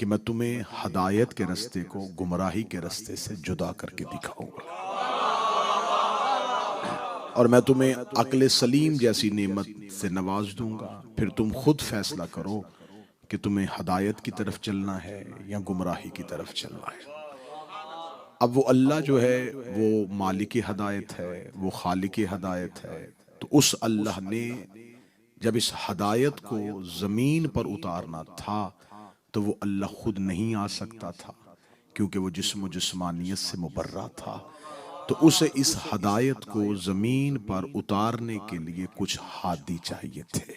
कि मैं तुम्हें हदायत के रास्ते को गुमराही के रास्ते से जुदा करके दिखाऊंगा, और मैं तुम्हें अक्ल सलीम जैसी नेमत से नवाज दूंगा। फिर तुम खुद फैसला करो कि तुम्हें हदायत की तरफ चलना है या गुमराही की तरफ चलना है। अब वो अल्लाह जो है वो मालिक हदायत है, वो खालिक हदायत है। तो उस अल्लाह ने जब इस हदायत को जमीन पर उतारना था तो वो अल्लाह खुद नहीं आ सकता था, क्योंकि वो जिस्म जिस्मानियत से मुबर्रा था। तो उसे इस हदायत को जमीन पर उतारने के लिए कुछ हादी चाहिए थे।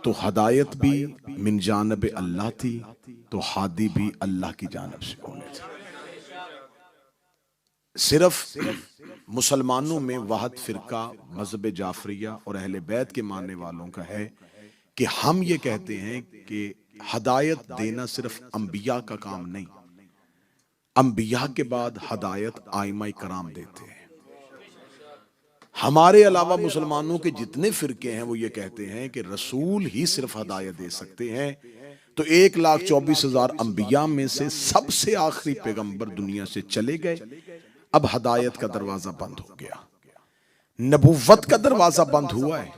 तो हदायत भी मिन जानब अल्लाह थी, तो हादी भी अल्लाह की जानब से होने थे। सिर्फ मुसलमानों में वाहद फिरका मजहब जाफरिया और अहले बैत के मानने वालों का है कि हम ये कहते हैं कि हदायत देना सिर्फ अंबिया का काम नहीं, अंबिया के बाद हदायत आइमा कराम देते हैं। हमारे अलावा मुसलमानों के जितने फिरके हैं वो ये कहते हैं कि रसूल ही सिर्फ हदायत दे सकते हैं। तो 1,24,000 अंबिया में से सबसे आखिरी पैगंबर दुनिया से चले गए। अब हदायत का दरवाजा बंद हो गया, नबुव्वत का दरवाजा बंद हुआ है,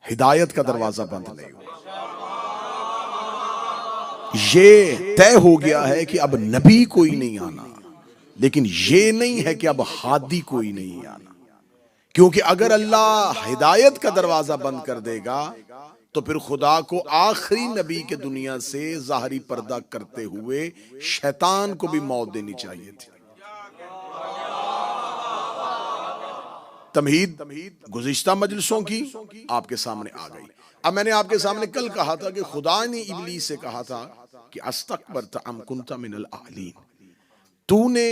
हिदायत का दरवाजा बंद नहीं हुआ। ये तय हो गया है कि अब नबी कोई नहीं आना, लेकिन ये नहीं है कि अब हादी कोई नहीं आना। क्योंकि अगर अल्लाह हिदायत का दरवाजा बंद कर देगा तो फिर खुदा को आखिरी नबी के दुनिया से ज़ाहरी पर्दा करते हुए शैतान को भी मौत देनी चाहिए थी। तमहीद गुज़िश्ता मजलिसों की आपके सामने आ गई। अब मैंने आपके सामने कल कहा था कि खुदा ने इब्लीस से कहा था कि अस्तकबरत अम कुन्ता मिनल आलीन, तूने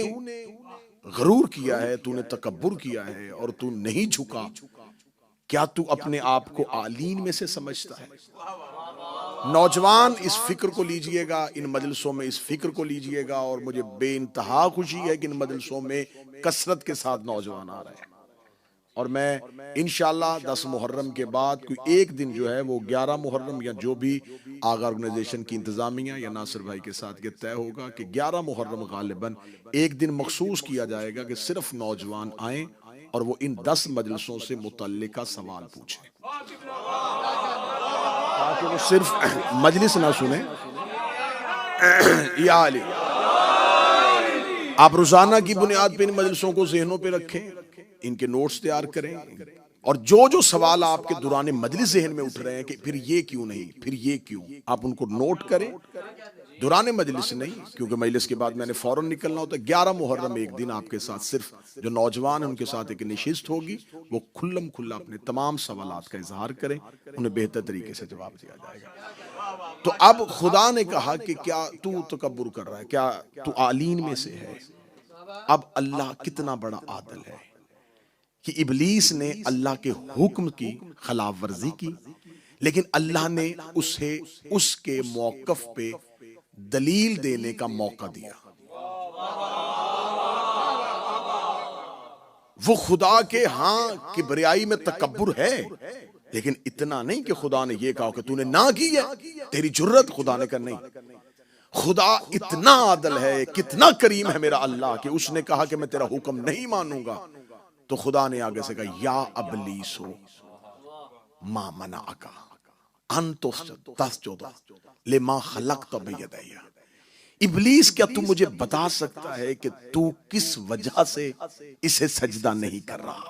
गरूर किया है, तूने तकब्बुर किया है और तू नहीं झुका, क्या तू अपने आप को आलीन में से समझता है? नौजवान इस फिक्र को लीजिएगा, इन मजलिसों में इस फिक्र को लीजिएगा, और मुझे बेइंतहा खुशी है कि इन मजलिसों में कसरत के साथ नौजवान आ रहे हैं। और मैं इंशाअल्लाह 10 मुहर्रम के बाद कोई एक दिन जो है वो 11 मुहर्रम या जो भी आगा ऑर्गेनाइजेशन की इंतजामिया या नासिर भाई के साथ ये तय होगा कि 11 मुहर्रम गालिबन एक दिन मखसूस किया जाएगा कि सिर्फ नौजवान आए और वो इन 10 मजलिसों से मुतल्लिका सवाल पूछे, ताकि वो सिर्फ मजलिस ना सुने। या अली, आप रोजाना की बुनियाद पे इन मजलिसों को ज़हनों पे रखें, इनके नोट्स तैयार करें, और जो जो सवाल आपके दौरान मजलिस ज़हन में उठ रहे हैं कि फिर ये क्यों नहीं, फिर ये क्यों, आप उनको नोट करें। दौरान मजलिस नहीं, क्योंकि मजलिस के बाद मैंने फौरन निकलना होता है। 11 मुहर्रम एक दिन आपके साथ सिर्फ जो नौजवान हैं उनके साथ एक निशिस्त होगी, वो खुल्लम खुल्ला अपने तमाम सवालात का इजहार करें, उन्हें बेहतर तरीके से जवाब दिया जाएगा। तो अब खुदा ने कहा कि क्या तू तकब्बुर कर रहा है, क्या तू आलीन में से है? अब अल्लाह कितना बड़ा आदल है कि इब्लीस ने अल्लाह के हुक्म की खिलाफ वर्जी की, लेकिन अल्लाह ने उसे उसके मौकफ पे दलील देने का मौका दिया। वो खुदा के हाँ किबरियाई में तकब्बुर है, लेकिन इतना नहीं कि खुदा ने ये कहा कि तूने ना की है, तेरी जुर्रत। खुदा ने कहा नहीं, खुदा इतना आदल है, कितना करीम है मेरा अल्लाह कि उसने कहा कि मैं तेरा हुक्म नहीं मानूंगा। तो खुदा ने आगे से कहा या अबलीसो मा मनाअका अन तस्जुदा लिमा खलक़तु बियदैया। इब्लीस, क्या तू मुझे बता सकता है कि तू किस वजह से इसे सजदा नहीं कर रहा?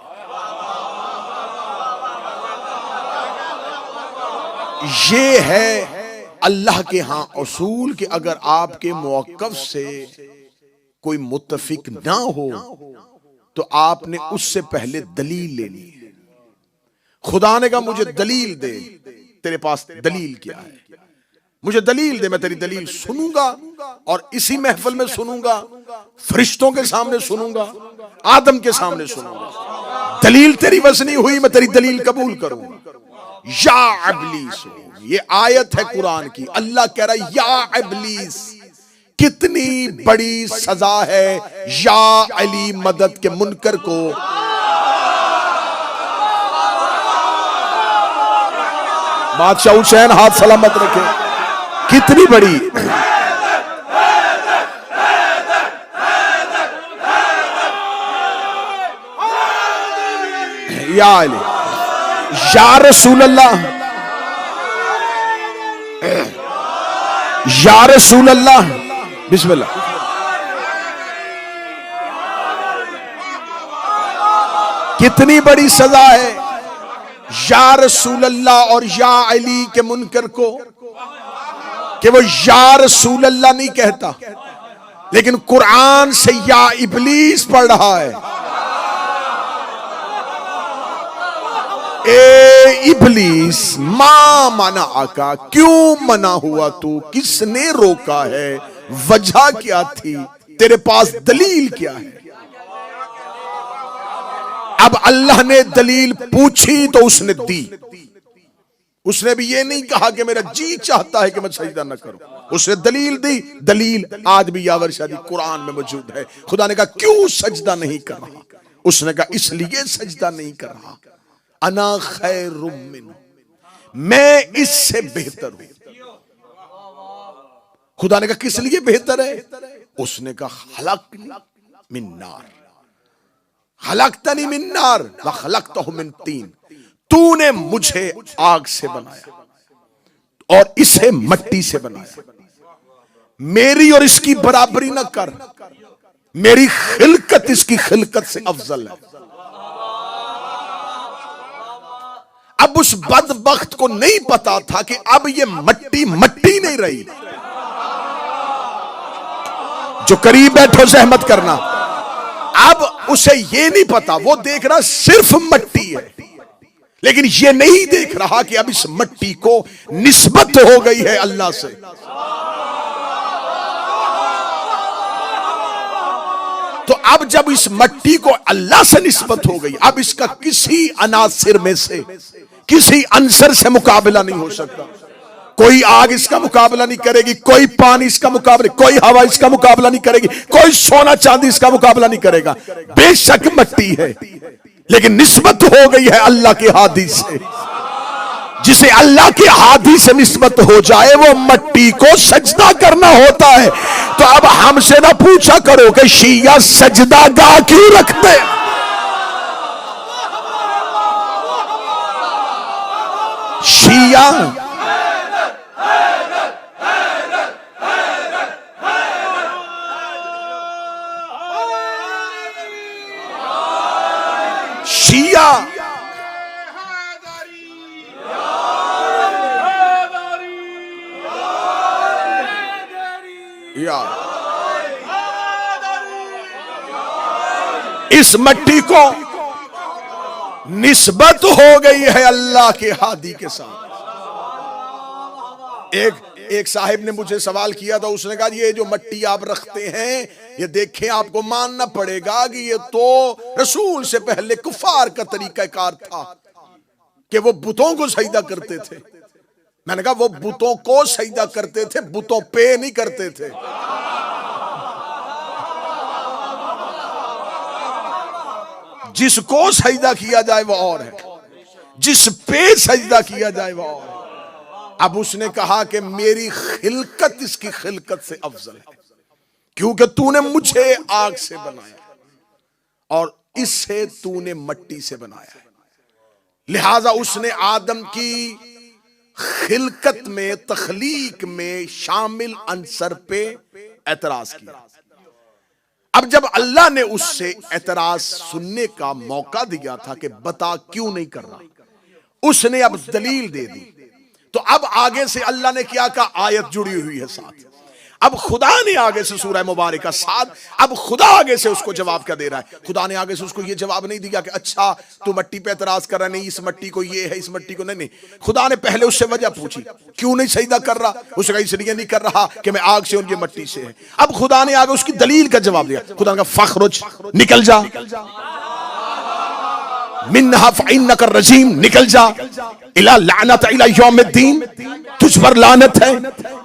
ये है अल्लाह के यहां उसूल कि अगर आपके मौक़िफ़ से कोई मुत्तफिक ना हो तो आपने उससे पहले दलील लेनी है। खुदा ने कहा मुझे दलील दे, तेरे पास दलील क्या है? मुझे दलील दे, मैं तेरी दलील सुनूंगा, और इसी महफिल में सुनूंगा, फरिश्तों के सामने सुनूंगा, आदम के सामने सुनूंगा। दलील तेरी बस नहीं हुई, मैं तेरी दलील कबूल करूंगा। या इब्लीस, ये आयत है कुरान की। अल्लाह कह रहा है या इब्लीस, कितनी बड़ी सजा है या अली मदद के मुनकर को। बादशाह हुसैन हाथ सलामत रखे। कितनी बड़ी या रसूल अल्लाह, या रसूल अल्लाह, बिस्मिल्लाह। कितनी बड़ी सजा है या रसूल अल्लाह और या अली के मुनकर को, कि वो या रसूल अल्लाह नहीं कहता, लेकिन कुरान से या इब्लीस पढ़ रहा है। ए इब्लीस मां मना आका, क्यों मना हुआ तू, किसने रोका है, वजह क्या थी, तेरे पास दलील क्या है। अब अल्लाह ने दलील पूछी तो उसने दी। उसने भी ये नहीं कहा कि मेरा जी चाहता है कि मैं सजदा न करूं, उसने दलील दी। दलील आज भी यावर शादी कुरान में मौजूद है। खुदा ने कहा क्यों सजदा नहीं कर रहा, उसने कहा इसलिए सजदा नहीं कर रहा, अना खैरुम मिन, मैं इससे बेहतर हूं। खुदा ने कहा किस लिए बेहतर है, उसने कहा खलक़नी मिन नार, खलक़तनी मिन नार व खलक़तहु मिन तीन, तूने मुझे आग से बनाया और इसे मट्टी से बनाया, मेरी और इसकी बराबरी न कर, मेरी खिलकत इसकी खिलकत से अफजल है। अब उस बदबख्त को नहीं पता था कि अब ये मट्टी मट्टी नहीं रही। जो करीब बैठो सहमत करना, अब उसे ये नहीं पता, वो देख रहा सिर्फ मट्टी है, लेकिन ये नहीं देख रहा कि अब इस मट्टी को निस्बत हो गई है अल्लाह से। तो अब जब इस मट्टी को अल्लाह से निस्बत हो गई, अब इसका किसी अनासिर में से, किसी अंसर से मुकाबला नहीं हो सकता। कोई आग इसका मुकाबला नहीं करेगी, कोई पानी इसका मुकाबला, कोई हवा इसका मुकाबला नहीं करेगी, कोई सोना चांदी इसका मुकाबला नहीं करेगा। बेशक मट्टी है, लेकिन निस्बत हो गई है अल्लाह के हादी से। जिसे अल्लाह के हादी से निस्बत हो जाए वो मट्टी को सजदा करना होता है। तो अब हमसे ना पूछा करो कि शिया सजदा गाह क्यों रखते। शिया शिया इस मट्टी को निस्बत हो गई है अल्लाह के हादी के साथ। एक साहिब ने मुझे सवाल किया था, उसने कहा ये जो मट्टी आप रखते हैं, ये देखें आपको मानना पड़ेगा कि ये तो रसूल से पहले कुफार का तरीकाकार था कि वो बुतों को सजदा करते थे। मैंने कहा वो बुतों को सजदा करते थे, बुतों पे नहीं करते थे। जिसको सजदा किया जाए वो और है, जिस पे सजदा किया जाए वो और है। अब उसने कहा कि मेरी खिलकत इसकी खिलकत से अफजल है, क्योंकि तूने मुझे आग से बनाया और इससे तूने मट्टी से बनाया। लिहाजा उसने आदम की खिलकत में, तखलीक में शामिल अंसर पे एतराज किया। अब जब अल्लाह ने उससे एतराज सुनने का मौका दिया था कि बता क्यों नहीं कर रहा, उसने अब दलील दे दी। तो अब आगे से अल्लाह ने क्या कहा, आयत जुड़ी हुई है साथ। अब खुदा ने आगे से सूरह मुबारक साथ, अब खुदा आगे से उसको जवाब क्या दे रहा है। खुदा ने आगे से उसको ये जवाब नहीं दिया कि अच्छा तू मट्टी पे एतराज कर रहा, नहीं इस मट्टी को ये है, इस मट्टी को नहीं। खुदा ने पहले उससे वजह पूछी, क्यों नहीं सजदा कर रहा। उसने कहा इसलिए नहीं कर रहा कि मैं आग से और ये मट्टी से है। अब खुदा ने आगे उसकी दलील का जवाब दिया। खुदा ने कहा फखरुज, निकल जा, मिन्हा फइन्नका रजीम, निकल जा, इला लानत इला यौमिद्दीन, तुझ पर लानत है।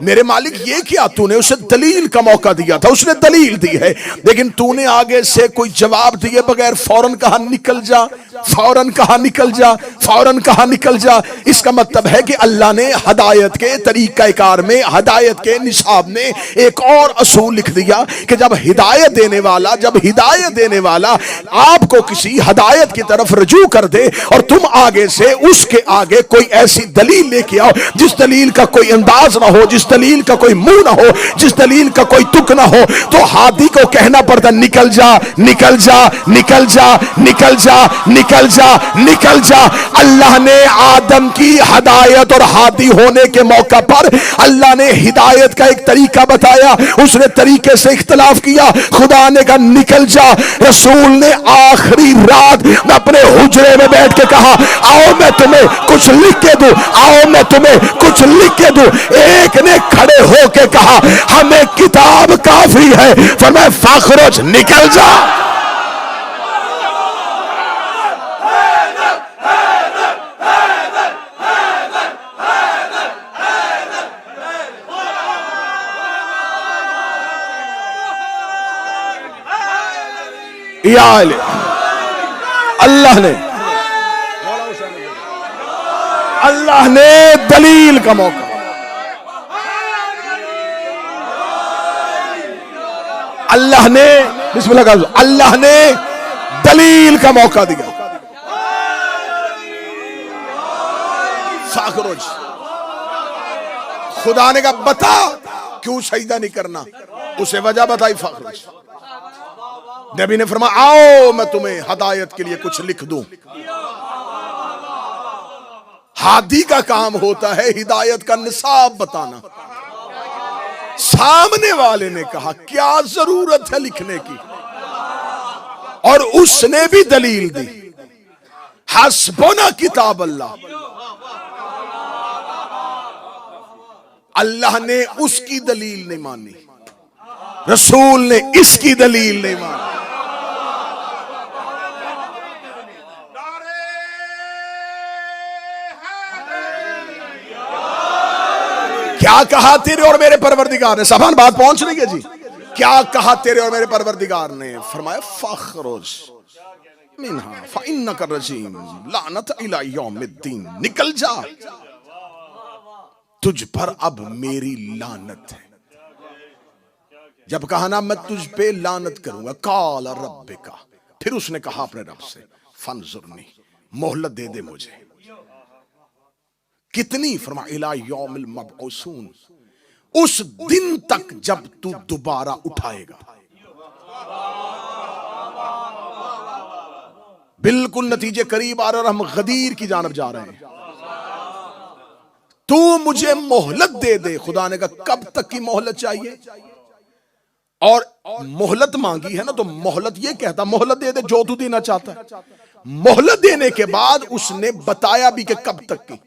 मेरे मालिक ये क्या, तूने उसे दलील का मौका दिया था, उसने दलील दी है, लेकिन तूने आगे से कोई जवाब दिए बगैर फौरन कहा निकल जा। फौरन कहा निकल जा, फौरन कहा निकल जा। इसका मतलब है कि अल्लाह ने हदायत के तरीकाकार में, हदायत के निसाब में एक और असूल लिख दिया कि जब हिदायत देने वाला आपको किसी हदायत की तरफ रजू कर दे और तुम आगे से उसके आगे कोई ऐसी दलील लेके आओ जिस दलील का कोई अंदाज ना हो, जिस दलील का कोई मुंह ना हो, जिस दलील का कोई तुक ना हो, तो हादी को कहना पड़ता निकल जा, निकल जा, निकल जा, निकल जा, निकल जा, निकल जा। अल्लाह ने आदम की हदायत और हादी होने के मौका पर अल्लाह ने हिदायत का एक तरीका बताया, उसने तरीके से इख्तलाफ किया, खुदा ने कहा निकल जा। रसूल ने आखिरी रात अपने हुजरे में बैठ के कहा आओ मैं तुम्हें कुछ लिख के दूं, आओ मैं तुम्हें कुछ लिख के दूं। एक ने खड़े होके कहा हमें किताब काफी है, फरमाया फखरुज निकल जा। अल्लाह ने दलील का मौका, अल्लाह ने बिस्मिल्लाह का, अल्लाह ने दलील का मौका दिया। फाखरुज, खुदा ने कहा बता क्यों सजदा नहीं करना, उसे वजह बताई फाखरुज। नबी ने फरमाया आओ मैं तुम्हें हदायत के लिए कुछ लिख दूं। हादी का काम होता है हिदायत का निसाब बताना। सामने वाले ने कहा क्या जरूरत है लिखने की, और उसने भी दलील दी, हस्बुना किताब अल्लाह। अल्लाह ने उसकी दलील नहीं मानी, रसूल ने इसकी दलील नहीं मानी। क्या कहा तेरे और मेरे परवरदिगार ने, सामान बात पहुंच रही है जी। क्या कहा तेरे और मेरे परवरदिगार ने, फरमाया फखरुज मिनहा फइन्नका रजीम लानत इला यौमिद्दीन, निकल जा, तुझ पर अब मेरी लानत है। जब कहा ना मैं तुझ पे लानत करूंगा, काल रब्बिका, फिर उसने कहा अपने रब से फंजुरनी, मोहलत दे दे मुझे। कितनी, फरमा इला यौमिल मबऊसून, उस दिन तक जब तू दोबारा उठाएगा। बिल्कुल नतीजे करीब आ रहे और हम गदीर की जानब जा रहे हैं। तू मुझे मोहलत दे दे। खुदा ने कहा कब तक की मोहलत चाहिए, और मोहलत मांगी है ना, तो मोहलत ये कहता मोहलत दे दे जो तू देना चाहता है। मोहलत देने के बाद उसने बताया भी कि कब तक की,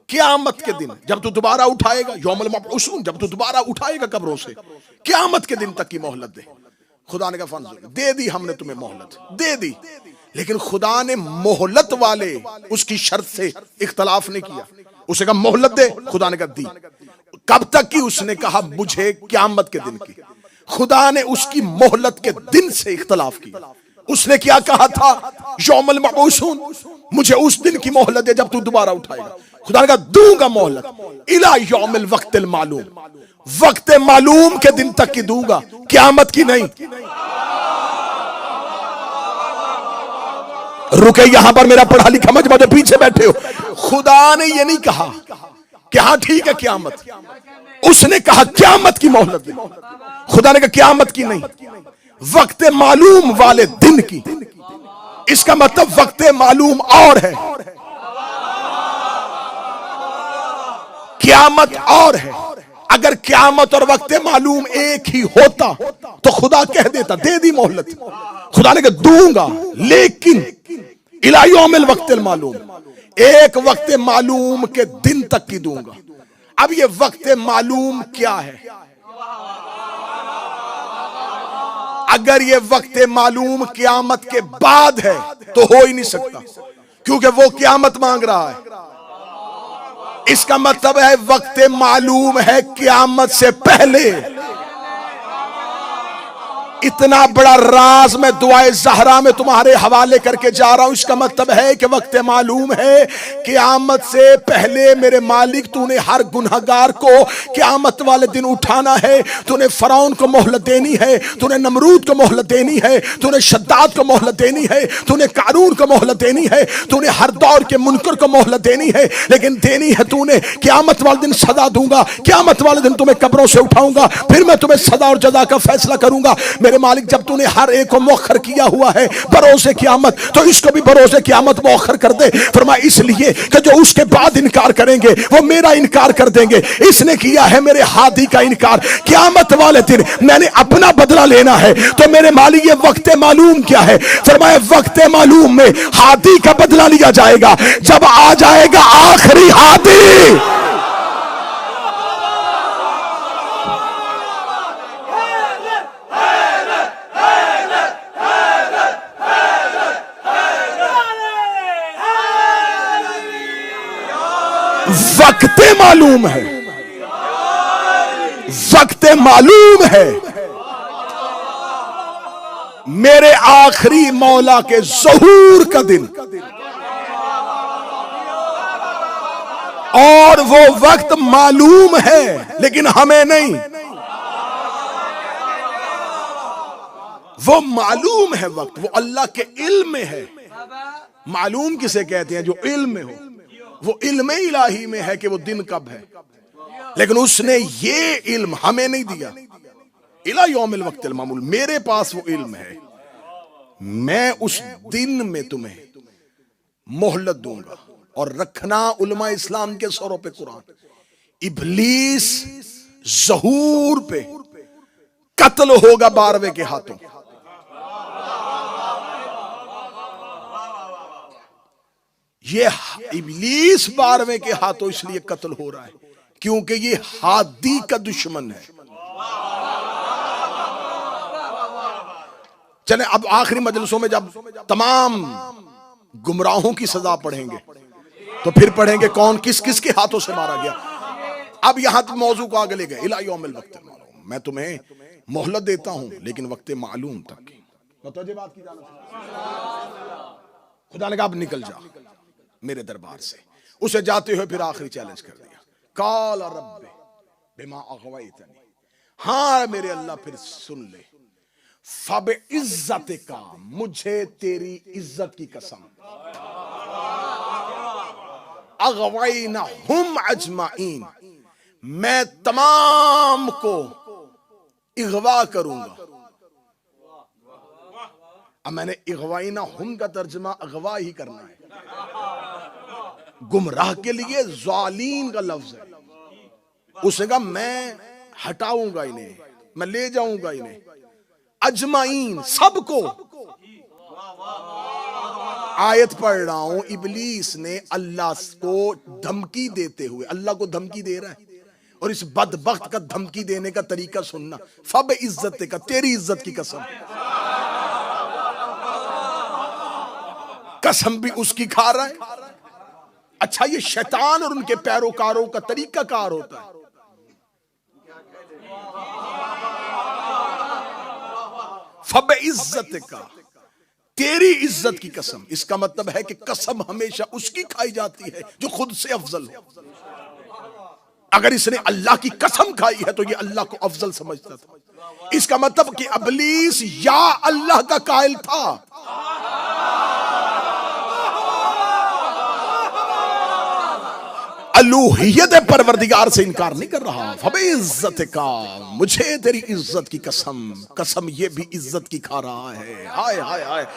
क़यामत के दिन जब तू दोबारा उठाएगा, यौमुल मबऊसून, जब तू दोबारा उठाएगा कब्रों से, क़यामत के दिन तक की मोहलत दे। खुदा ने कहा फंजुर, दे दी हमने तुम्हें मोहलत, दे दी। लेकिन खुदा ने मोहलत वाले उसकी शर्त से इख्तलाफ नहीं किया। उसे कहा मोहलत दे, खुदा ने कहा दी। कब तक की, उसने कहा मुझे क़यामत के दिन की। खुदा ने उसकी मोहलत के दिन से इख्तलाफ किया। उसने क्या कहा था, यौमुल मबऊसून, मुझे उस दिन की मोहलत दे जब तू दोबारा उठाएगा। खुदा ने कहा दूंगा मोहलत इला यौमिल वक्तिल मालूम, वक्त मालूम के दिन तक की दूंगा, क़यामत की नहीं। रुके यहां पर मेरा पढ़ा लिखा मजमा जो पीछे बैठे हो, खुदा ने ये नहीं कहा कि हाँ ठीक है क़यामत, उसने कहा क़यामत की मोहलत दे। खुदा ने कहा क़यामत की नहीं, वक्त मालूम वाले दिन की। इसका मतलब वक्त मालूम और है, क़यामत और है। अगर क़यामत और वक्त मालूम एक ही होता तो खुदा कह देता दे दी मोहलत। खुदा ने कहा दूंगा, लेकिन इला यौमिल वक्तिल मालूम, एक वक्त मालूम के दिन तक की दूंगा। अब ये वक्त मालूम क्या है? अगर ये वक्त मालूम क़यामत के बाद है तो हो ही नहीं सकता, क्योंकि वो क़यामत मांग रहा है। इसका मतलब है वक्त मालूम है क़यामत से पहले। इतना बड़ा राज मैं दुआए ज़हरा में तुम्हारे हवाले करके जा रहा हूं। इसका मतलब है कि वक्त मालूम है, क़यामत से पहले मेरे मालिक तूने हर गुनहगार को क़यामत वाले दिन उठाना है। तूने फरौन को मोहलत देनी है, तूने नमरूद को मोहलत देनी है, तूने शद्दाद को मोहलत देनी है, तूने कारून को मोहलत देनी है, तूने हर दौर के मुनकर को मोहलत देनी है। लेकिन देनी है तूने, क़यामत वाले दिन सजा दूंगा, क़यामत वाले दिन तुम्हें कब्रों से उठाऊंगा, फिर मैं तुम्हें सजा और जजा का फैसला करूंगा। मेरे मालिक जब तूने हर एक को मौखर किया हुआ है भरोसे क़यामत, तो इसको भी भरोसे क़यामत मौखर कर दे। फरमाया इसलिए कि जो उसके बाद इनकार करेंगे वो मेरा इनकार कर देंगे। इसने किया है मेरे हादी का इनकार, क़यामत वाले दिन मैंने अपना बदला लेना है। तो मेरे मालिक ये वक्त मालूम क्या है? फरमाया वक्त मालूम में हादी का बदला लिया जाएगा। जब आ जाएगा आखिरी हादी, वक्त मालूम है, वक्त मालूम है मेरे आखिरी मौला के ज़हूर का दिन, और वो वक्त मालूम है लेकिन हमें नहीं। वो मालूम है वक्त, वो अल्लाह के इल्म में है। मालूम किसे कहते हैं? जो इल्म में हो। वो इल्म इलाही में है कि वो दिन कब है, लेकिन उसने ये इल्म हमें नहीं दिया। इला यौमिल वक्तिल मामूल, मेरे पास वो इल्म है। मैं उस दिन में तुम्हें मोहलत दूंगा। और रखना उलमा इस्लाम के सरों पे कुरान, इब्लीस ज़हूर पे कत्ल होगा 12वें के हाथों। ये इब्लीस 12वें के हाथों इसलिए कत्ल हो रहा है क्योंकि ये हादी का दुश्मन है। चले अब आखिरी मजलिसों में जब तमाम गुमराहों की सजा पढ़ेंगे तो फिर पढ़ेंगे कौन किस किस के हाथों से मारा गया। अब यहां तक मौजू को आगे ले गए। इला यौमिल वक्त मालूम, मैं तुम्हें मोहलत देता हूं लेकिन वक्त मालूम तक की। मतलब बात की खुदा ने कहा अब निकल जा मेरे दरबार से। उसे जाते हुए फिर आखिरी चैलेंज कर दिया, काल रब्बे बिमा अग़वैतनी, हाँ मेरे अल्लाह फिर सुन ले, फब इज्जत का, मुझे तेरी इज्जत की कसम, अग़वैना हुम अजमाइन, मैं तमाम को इग़वा करूंगा। अब मैंने इग़वाइना हुम का तर्जमा अग़वा ही करना है। गुमराह के लिए ज़ालीन का लफ्ज है। उसने कहा मैं हटाऊंगा इन्हें, मैं ले जाऊंगा इन्हें, अजमाइन सबको। आयत पढ़ रहा हूं, इब्लीस ने अल्लाह को धमकी देते हुए, अल्लाह को धमकी दे रहा है। और इस बदबख्त का धमकी देने का तरीका सुनना, फब इज्जत का, तेरी इज्जत की कसम, कसम भी उसकी खा रहा है। अच्छा ये शैतान और उनके पैरोकारों का तरीका कार होता है। फब इज्जत का, तेरी इज्जत की कसम, इसका मतलब है कि कसम हमेशा उसकी खाई जाती है जो खुद से अफजल हो। अगर इसने अल्लाह की कसम खाई है तो ये अल्लाह को अफजल समझता था। इसका मतलब कि इब्लीस या अल्लाह का कायल था। अलूहियत परवरदिगार से इनकार नहीं कर रहा। फबे इज्जत का, मुझे तेरी इज्जत की कसम, कसम ये भी इज्जत की खा रहा है। हाय हाय हाय,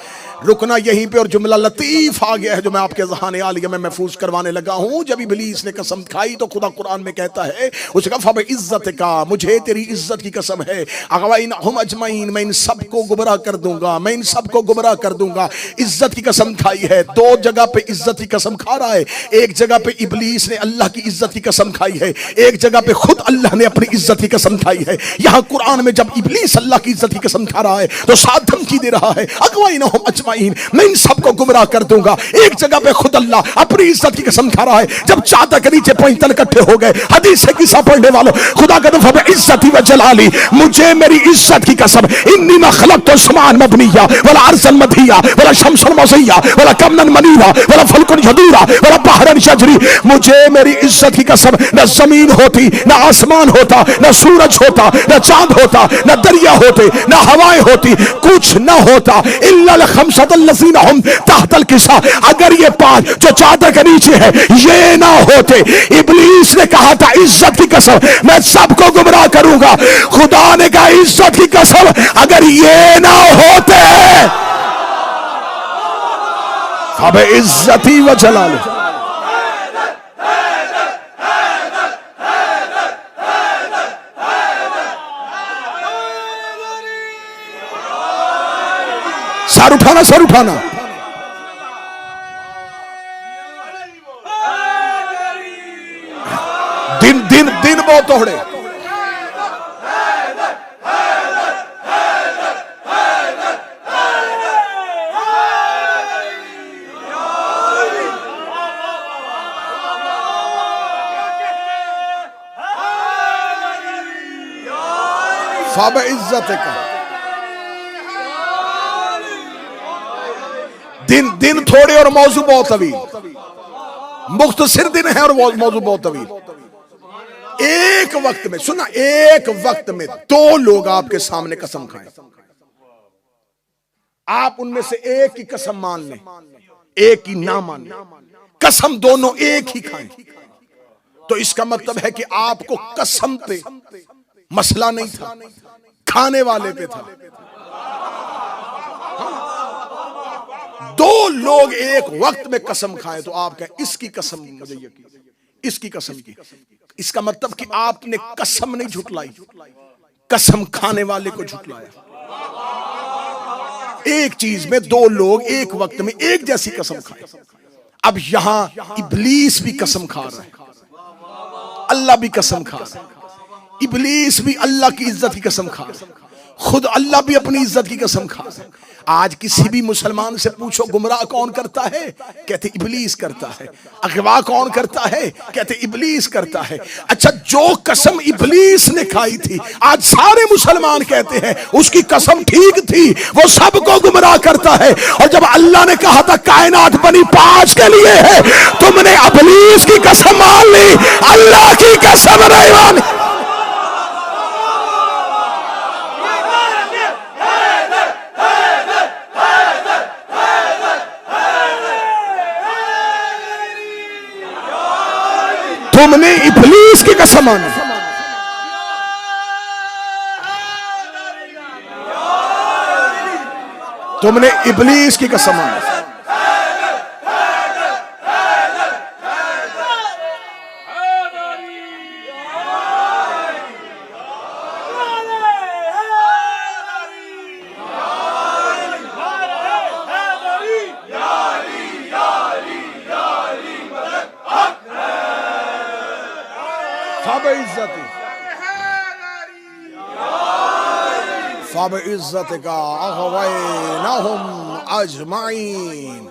रुकना यहीं पे और जुमला लतीफ आ गया है जो मैं आपके ज़हाने आलिया में महफूज करवाने लगा हूं। जब इब्लीस ने कसम खाई तो खुदा कुरान में कहता है, उसने कहा फबे इज्जत का, मुझे तेरी इज्जत की कसम है, अग़वैनहुम अजमईन, मैं इन सबको गुमराह कर दूंगा, मैं इन सबको गुमराह कर दूंगा। इज्जत की कसम खाई है, दो जगह पे इज्जत की कसम खा रहा है। एक जगह पे इब्लीस ने अल्लाह की इज्जत की कसम खाई है, एक जगह पे खुद अल्लाह ने अपनी इज्जत की कसम खाई है। यहां कुरान में जब इब्लीस अल्लाह की इज्जत की कसम खा रहा है तो साथ धमकी दे रहा है, अग़वैनहुम अजमईन, अजमाइन, मैं इन सबको गुमराह कर दूंगा। एक जगह पे खुद अल्लाह अपनी इज्जत की कसम खा रहा है, जब चादर के नीचे पैंतन इकट्ठे हो गए। हदीस से किस्सा पढ़ने वालों, खुदा का दफा में इज्जती व जलाली, मुझे मेरी इज्जत की कसम, इन्नी मा खलक़तु समान मबनिया वला अर्ज़न मदिया वला शमसन मज़िया वला कमनन मनीरा वला फल्कुन यदूरा वला बहरन शजरी, मुझे मेरी इज्जत की कसम, न जमीन होती, न आसमान होता, न सूरज होता, न चांद होता, न दरिया होते, न हवाएं होती, कुछ न होता इल्ला लखमसतल लज़ीना हुम तहतल किसा, अगर ये पांच जो चादर के नीचे है ये ना होते। इब्लीस ने कहा था इज्जत की कसम मैं सबको गुमराह करूंगा। खुदा ने कहा इज्जत की कसम अगर ये ना होते, अब इज्जती व जलाल, सर उठाना, सर उठाना। दिन दिन दिन बहुत तोड़े, फाब इज्जत का दिन दिन थोड़े और मौजू बहुत तवील, मुख्तसर दिन है और मौजू बहुत तवील। एक वक्त में सुना, एक वक्त में दो लोग आपके सामने कसम खाएं, आप उनमें से एक की कसम मान लें, एक की ना मान लें, कसम दोनों एक ही खाएं, तो इसका मतलब है कि आपको कसम पे मसला नहीं था, खाने वाले पे था। दो लोग एक वक्त में कसम खाएं तो आप कहें इसकी कसम मुझे यकीन, इसकी कसम की, इसका मतलब कि आपने कसम नहीं झुटलाई, कसम खाने वाले को झुटलाया। एक चीज में दो लोग एक वक्त में एक जैसी कसम खाए। अब यहां इब्लीस भी कसम खा रहा है, अल्लाह भी कसम खा रहा है, इब्लीस भी अल्लाह की इज्जत की कसम खा रहा है, खुद अल्लाह भी अपनी इज्जत की कसम खा रहा है। आज किसी भी मुसलमान से पूछो गुमराह कौन करता है, कहते इब्लीस करता है। अगवा कौन करता है, कहते इब्लीस करता है। अच्छा, जो कसम इब्लीस ने खाई थी आज सारे मुसलमान कहते हैं उसकी कसम ठीक थी, वो सबको गुमराह करता है। और जब अल्लाह ने कहा था कायनात बनी पांच के लिए है, तुमने इब्लीस की कसम मान ली, अल्लाह की कसम नहीं मानी। तुमने इब्लीस की कसम मानी। तुमने इब्लीस की कसम मानी। फाब इज्जत का अग़वैनहुम अजमाइन,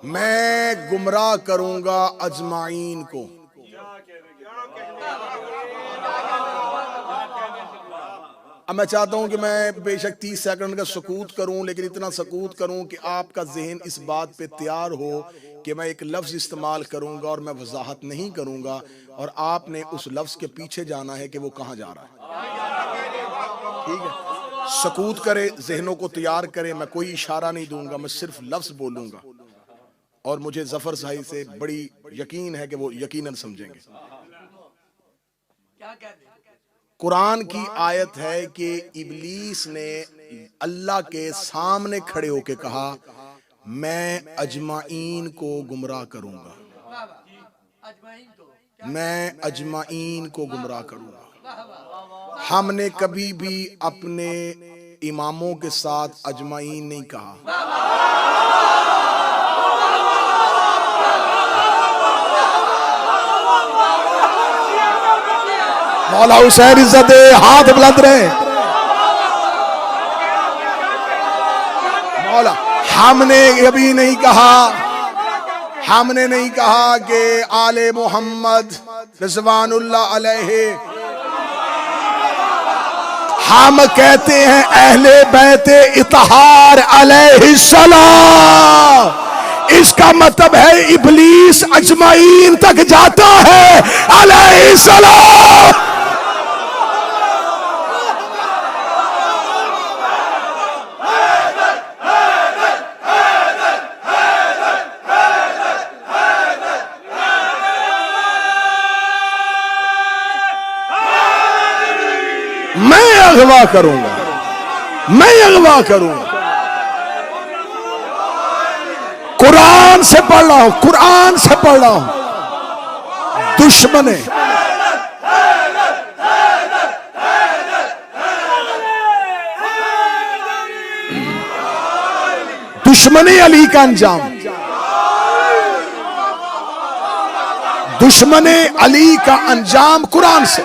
मैं गुमराह करूंगा अजमाइन को। अब मैं चाहता हूं कि मैं बेशक 30 सेकंड का सकूत करूं, लेकिन इतना सकूत करूं कि आपका जहन इस बात पे तैयार हो कि मैं एक लफ्ज़ इस्तेमाल करूंगा और मैं वजाहत नहीं करूंगा, और आपने उस लफ्ज़ के पीछे जाना है कि वो कहां जा रहा है। ठीक है, सकूत करे, जहनों को तैयार करे। मैं कोई इशारा नहीं दूंगा, मैं सिर्फ लफ्ज़ बोलूंगा, और मुझे जफर साहिब से बड़ी यकीन है कि वो यकीनन समझेंगे। कुरान की आयत है कि इब्लीस ने अल्लाह के सामने खड़े होकर कहा मैं अजमाइन को गुमराह करूंगा, मैं अजमाइन को गुमराह करूंगा। हमने कभी भी अपने इमामों के साथ अजमाइन नहीं कहा। मौला हुसैन इज्जत दे, हाथ बुलंद रहे। मौला हमने कभी नहीं कहा, हमने नहीं कहा कि आले मोहम्मद रिज़वानुल्लाह अलैहि, हम कहते हैं अहले बैते इत्तहार अलैहिस्सलाम। इसका मतलब है इब्लीस अजमाइन तक जाता है अलैहिस्सलाम। मैं अगवा करूंगा, मैं अगवा करूंगा। कुरान से पढ़ रहा हूं, कुरान से पढ़ रहा हूं। दुश्मने दुश्मने अली का अंजाम, दुश्मने अली का अंजाम कुरान से।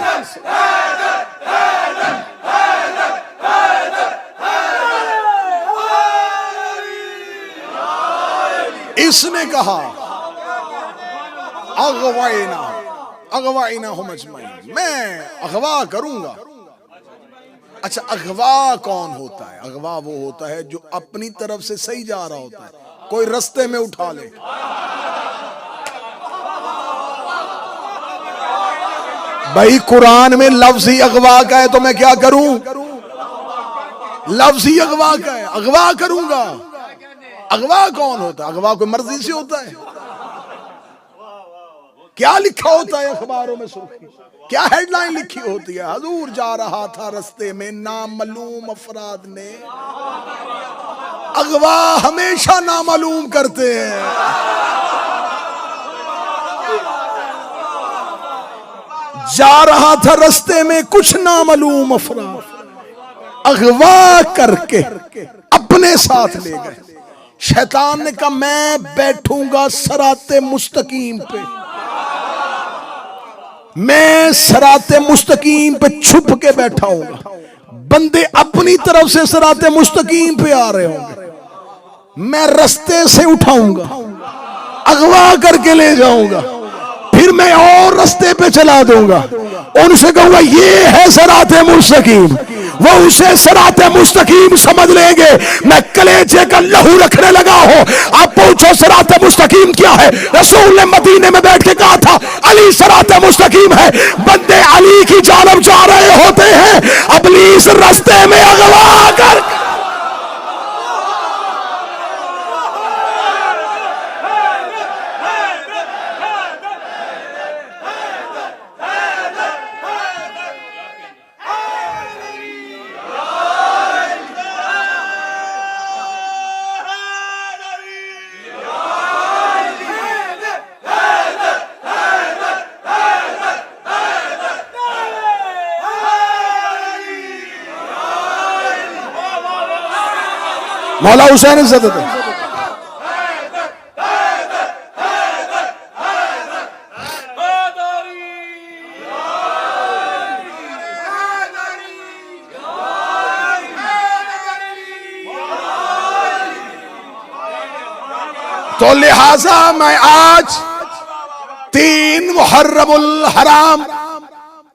इसने कहा अगवाइना, अगवाइना हम अजमाइन, मैं अगवा करूंगा। अच्छा, अगवा कौन होता है? अगवा वो होता है जो अपनी तरफ से सही जा रहा होता है, कोई रास्ते में उठा ले। भाई कुरान में लफ्ज ही अगवा का है तो मैं क्या करूं? लफ्ज ही अगवा का है, अगवा करूंगा। अगवा कौन होता है? अगवा कोई मर्जी से होता है? क्या लिखा होता है अखबारों में सुर्खी? क्या हेडलाइन लिखी होती है? हजूर जा रहा था रास्ते में, नामालूम अफराद ने। अगवा हमेशा नामालूम करते हैं। जा रहा था रास्ते में, कुछ नामालूम अफराद अगवा करके अपने साथ ले गए। शैतान ने कहा मैं बैठूंगा सराते मुस्तकीम पे, मैं सराते मुस्तकीम पे छुप के बैठा हूंगा। बंदे अपनी तरफ से सराते मुस्तकीम पे आ रहे होंगे, मैं रास्ते से उठाऊंगा, अगवा करके ले जाऊंगा, फिर मैं और रास्ते पे चला दूंगा। उनसे कहूंगा ये है सराते मुस्तकीम, वो उसे सराते मुस्तकीम समझ लेंगे। मैं कलेजे का लहू रखने लगा हो। आप पूछो सराते मुस्तकीम क्या है? रसूल ने मदीने में बैठ के कहा था अली सराते मुस्तकीम है। बंदे अली की जानब जा रहे होते हैं, इब्लीस रास्ते में अगवा कर। मौला हुसैन इज्जत दे। तो लिहाजा मैं आज 3 मुहर्रमुल हराम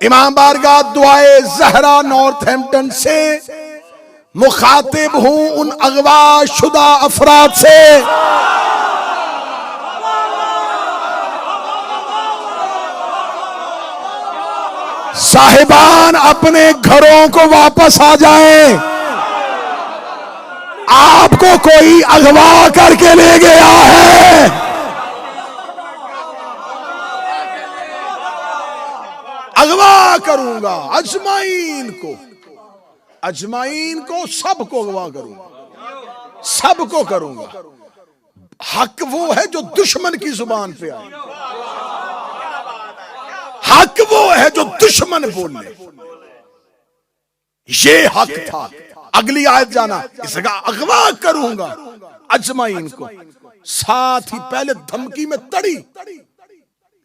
इमाम बारगाह दुआए ज़हरा नॉर्थहैम्पटन से मुखातिब हूं उन अगवा शुदा अफराद से। साहिबान अपने घरों को वापस आ जाएं। आपको कोई अगवा करके ले गया है। अगवा करूंगा अजमाइन को, अजमाइन को, सबको अगवा करूंगा, सबको करूंगा। हक वो है जो दुश्मन की जुबान पे आए, हक वो है जो दुश्मन बोले। ये हक था। अगली आयत जाना, इसका अगवा करूंगा अजमाइन को। साथ ही पहले धमकी में तड़ी,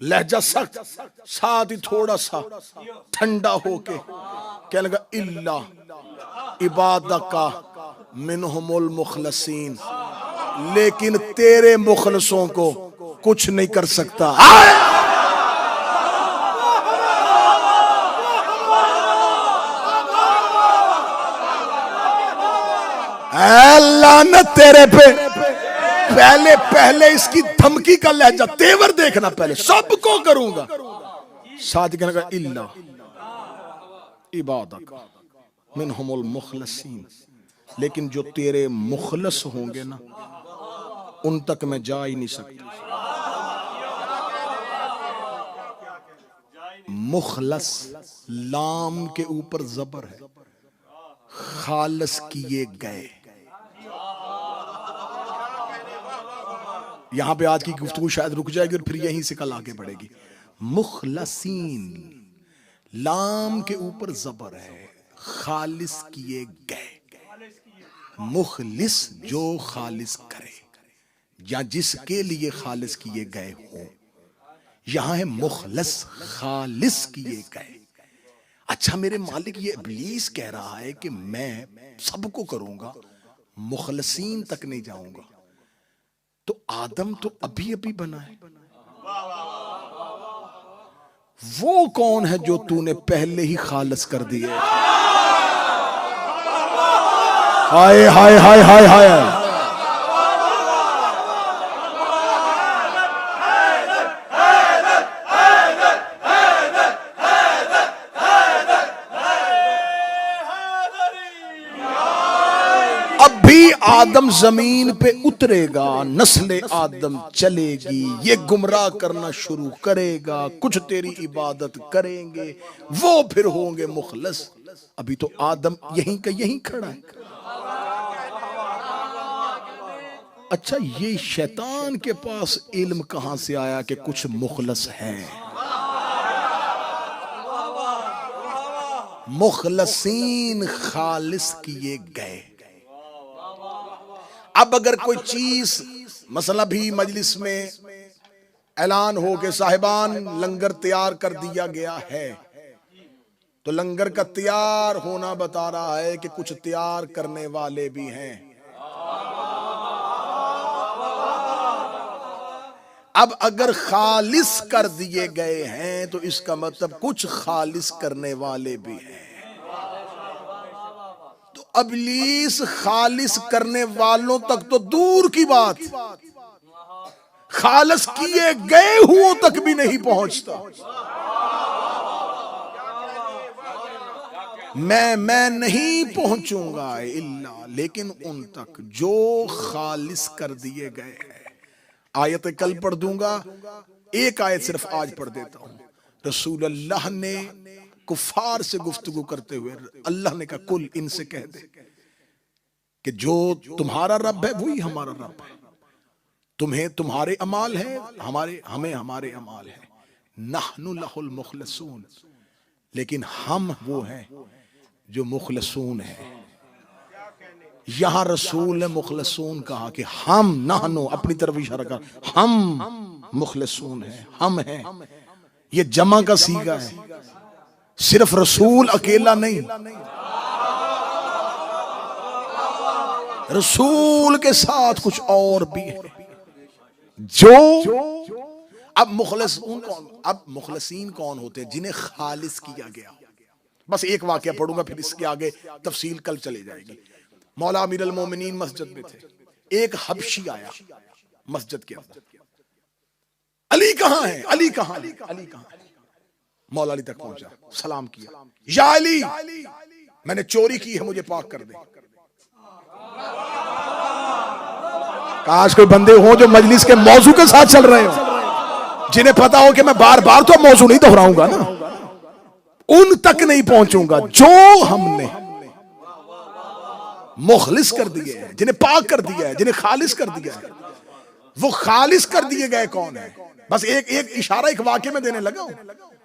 लहजा सख्त, साथ ही थोड़ा सा ठंडा होके क्या लगा, इल्ला इबादका मिनहुमुल मुखलसीन, लेकिन तेरे मुखलसों को कुछ नहीं कर सकता। लानत तेरे पे। पहले पहले इसकी धमकी का लहजा, तेवर देखना, पहले सबको करूंगा, साथ कहने का इल्ला इबादक मिनहुमुल मुखलसीन, लेकिन जो तेरे मुखलस होंगे ना उन तक मैं जा ही नहीं सकता। मुखलस लाम के ऊपर जबर है, खालस किए गए। यहां पे आज की गुफ्तगू शायद रुक जाएगी और फिर यहीं से कल आगे बढ़ेगी। मुखलसीन, लाम के ऊपर जबर है, खालिस किए गए। मुखलिस जो खालिस करे या जिसके लिए खालिस किए गए हो, यहां है मुखलस खालिस किए गए। अच्छा मेरे मालिक ये इब्लीस कह रहा है कि मैं सबको करूंगा, मुखलसीन तक नहीं जाऊंगा, तो आदम तो अभी अभी बना है, वो कौन है जो तूने पहले ही खालस कर दिए? हाय हाय हाय हाय हाय। अभी आदम जमीन पे उतरेगा, नस्ले आदम चलेगी, ये गुमराह करना शुरू करेगा, कुछ तेरी इबादत करेंगे, वो फिर होंगे मुखलस। अभी तो आदम यहीं का यहीं खड़ा है। अच्छा ये शैतान के पास इल्म कहां से आया कि कुछ मुखलस हैं? मुखलसीन खालिस किए गए। अब अगर कोई चीज मसला भी मजलिस में ऐलान हो के साहिबान लंगर तैयार कर दिया गया है, तो लंगर का तैयार होना बता रहा है कि कुछ तैयार करने वाले भी हैं। अब अगर खालिस कर दिए गए हैं तो इसका मतलब कुछ खालिस करने वाले भी हैं। तो इब्लीस खालिस करने वालों तक तो दूर की बात, खालिस किए गए हुओं तक भी नहीं पहुंचता। मैं नहीं पहुंचूंगा इल्ला, लेकिन उन तक जो खालिस कर दिए गए हैं। आयत कल पढ़ दूंगा, एक आयत सिर्फ आज पढ़ देता हूं। रसूल अल्लाह ने कुफार से गुफ्तगू करते हुए अल्लाह ने कहा कुल इनसे कह दे कि जो तुम्हारा रब है वही हमारा रब है, तुम्हें तुम्हारे अमाल हैं, हमें हमारे अमाल हैं। नहनु लहुल मुखलसून, लेकिन हम वो हैं जो मुखलसून हैं। यहां रसूल ने मुखलसून कहा कि हम नहनु, अपनी तरफ इशारा कर, हम मुखलसून हैं, हम हैं। ये जमा का सीगा है, सिर्फ रसूल अकेला नहीं, रसूल के साथ कुछ और भी है। जो अब मुखलसून कौन, अब मुखलसीन कौन होते हैं? जिन्हें खालिस किया गया। बस एक वाकया पढ़ूंगा, फिर इसके आगे तफसील कल चली जाएगी। मौला अमीर अल मोमिनीन मस्जिद में थे, एक हबशी आया मस्जिद के अंदर, अली कहां है, अली कहां है, अली कहां है? मौला अली तक पहुंचा, सलाम किया, या अली मैंने चोरी की है, मुझे पाक कर दे। काश कोई बंदे हो जो मजलिस के मौजू के साथ चल रहे हो, जिन्हें पता हो कि मैं बार बार तो मौजू नहीं दोहराऊंगा ना, उन तक नहीं पहुंचूंगा जो हमने मुखलिस कर दिए हैं, जिन्हें पाक कर दिया है, जिन्हें खालिस कर दिया है। वो खालिस कर दिए गए कौन है? बस एक इशारा एक वाक्य में देने लगा हूं।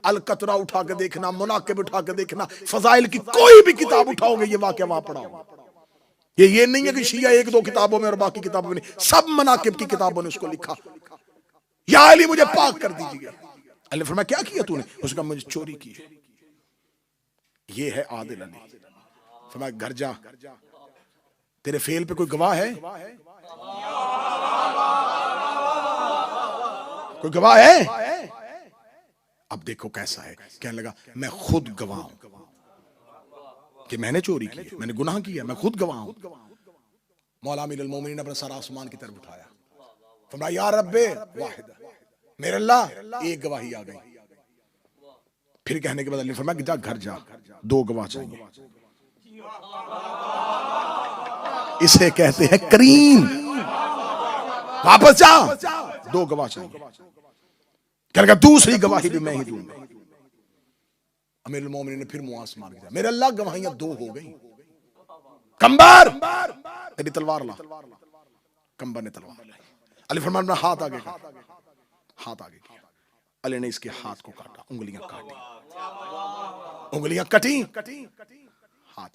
अल कतरा उठा के देखना, मुनाकिब उठा के देखना, फजाइल की कोई भी किताब उठाओगे ये वाक्य वहां पढ़ाओ। ये नहीं है कि शिया एक दो किताबों में और बाकी किताबों में नहीं, सब मनाकिब की किताबों ने उसको लिखा, या अली मुझे पाक कर दीजिए। अली फरमाया क्या किया तूने? उसका मुझे चोरी की है। ये है आदिल अली। फरमाया घर जा, तेरे फेल पे कोई गवाह है? कोई गवाह है? अब देखो कैसा है, कहने लगा मैं खुद गवाह हूं कि मैंने चोरी की, मैंने गुनाह किया, मैं खुद गवाह हूं। मौला अमीरुल मोमिनीन ने अपना सर आसमान की तरफ उठाया, फरमाया या रब्बे वाहिद, मेरे अल्लाह एक गवाही आ गई। फिर कहने के बाद अल्लाह फरमाया जा घर जा, दो गवाह चाहिए। इसे कहते हैं करीम, वापस जा, दो गवाह चाहिए। कहने लगा दूसरी गवाही भी मैं ही दूंगा। अमीरुल मोमिनीन ने फिर मुआस मार दिया, मेरे अल्लाह गवाहियां दो हो गई। कंबर तेरी तलवार ला। कंबर ने तलवार लाई। अली फरमान ने हाथ आगे किया, हाथ आगे किया। अली ने इसके हाथ को काटा, उंगलियां काटी, उंगलियां कटी, हाथ